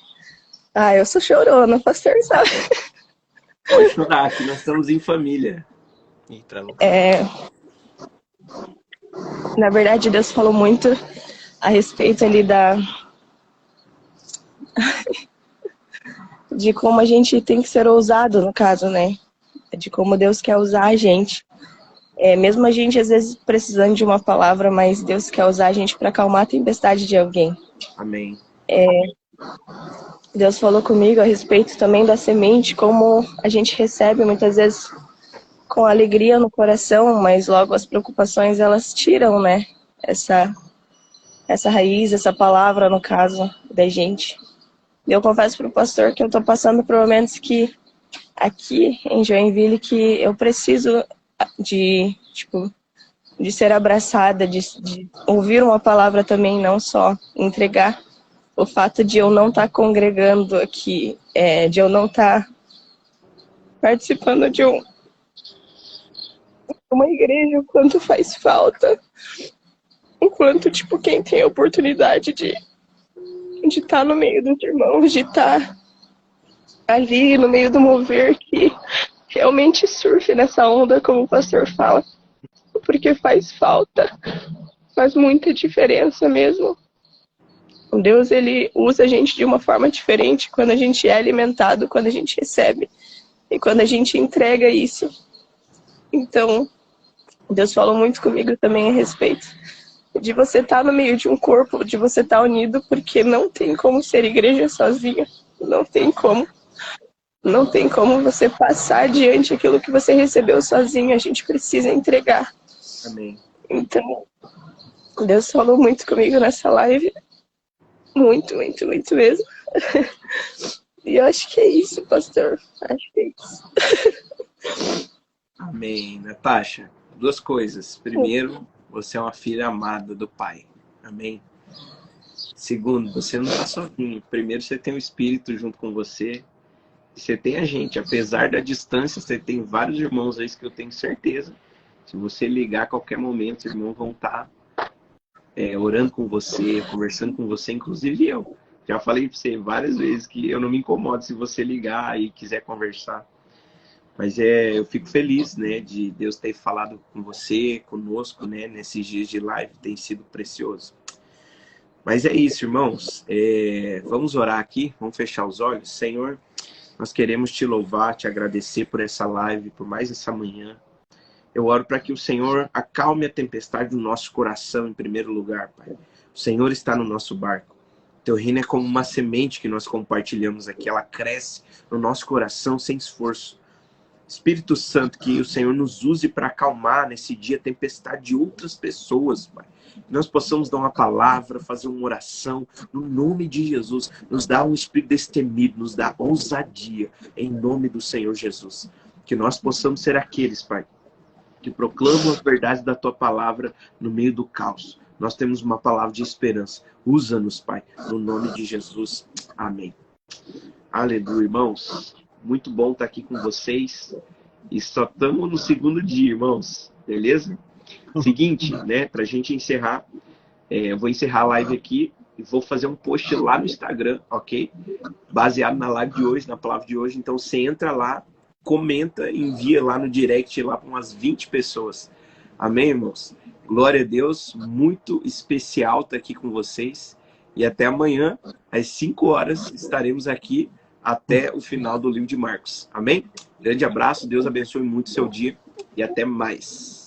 Ah, eu sou chorona, pastor, sabe? Pode chorar, que nós estamos em família. Ih, travou. Na verdade, Deus falou muito a respeito ali de como a gente tem que ser ousado, no caso, né? De como Deus quer usar a gente. Mesmo a gente, às vezes, precisando de uma palavra, mas Deus quer usar a gente para acalmar a tempestade de alguém. Amém. Deus falou comigo a respeito também da semente, como a gente recebe muitas vezes com alegria no coração, mas logo as preocupações elas tiram, né? Essa raiz, essa palavra, no caso, da gente. Eu confesso para o pastor que eu estou passando por momentos que aqui em Joinville que eu preciso de ser abraçada, de ouvir uma palavra também, não só entregar. O fato de eu não estar congregando aqui, de eu não estar participando de uma igreja, o quanto faz falta. O quanto, quem tem a oportunidade de estar no meio dos irmãos, de estar ali no meio do mover, que realmente surfe nessa onda, como o pastor fala. Porque faz falta, faz muita diferença mesmo. Deus, ele usa a gente de uma forma diferente quando a gente é alimentado, quando a gente recebe e quando a gente entrega isso. Então, Deus falou muito comigo também a respeito de você estar no meio de um corpo, de você estar unido, porque não tem como ser igreja sozinha, não tem como. Não tem como você passar adiante aquilo que você recebeu sozinho. A gente precisa entregar. Amém. Então, Deus falou muito comigo nessa live. Muito, muito, muito mesmo. E eu acho que é isso, pastor. Acho que é isso. Amém. Natasha, duas coisas. Primeiro, você é uma filha amada do Pai. Amém. Segundo, você não está sozinho. Primeiro, você tem o Espírito junto com você. Você tem a gente. Apesar da distância, você tem vários irmãos aí que eu tenho certeza. Se você ligar a qualquer momento, os irmãos vão estar orando com você, conversando com você, inclusive eu. Já falei para você várias vezes que eu não me incomodo se você ligar e quiser conversar. Mas eu fico feliz, né, de Deus ter falado com você, conosco, né, nesses dias de live, tem sido precioso. Mas é isso, irmãos. Vamos orar aqui, vamos fechar os olhos. Senhor, nós queremos te louvar, te agradecer por essa live, por mais essa manhã. Eu oro para que o Senhor acalme a tempestade do nosso coração em primeiro lugar, Pai. O Senhor está no nosso barco. Teu reino é como uma semente que nós compartilhamos aqui. Ela cresce no nosso coração sem esforço. Espírito Santo, que o Senhor nos use para acalmar nesse dia a tempestade de outras pessoas, Pai. Que nós possamos dar uma palavra, fazer uma oração, no nome de Jesus. Nos dá um espírito destemido, nos dá ousadia, em nome do Senhor Jesus. Que nós possamos ser aqueles, Pai, que proclamam as verdades da Tua palavra no meio do caos. Nós temos uma palavra de esperança. Usa-nos, Pai, no nome de Jesus. Amém. Aleluia, irmãos. Muito bom estar aqui com vocês. E só estamos no segundo dia, irmãos. Beleza? Seguinte, né? Pra gente encerrar, eu vou encerrar a live aqui e vou fazer um post lá no Instagram, ok? Baseado na live de hoje, na palavra de hoje. Então você entra lá, comenta, envia lá no direct lá para umas 20 pessoas. Amém, irmãos? Glória a Deus. Muito especial estar aqui com vocês. E até amanhã, às 5 horas, estaremos aqui até o final do livro de Marcos. Amém? Grande abraço, Deus abençoe muito o seu dia e até mais.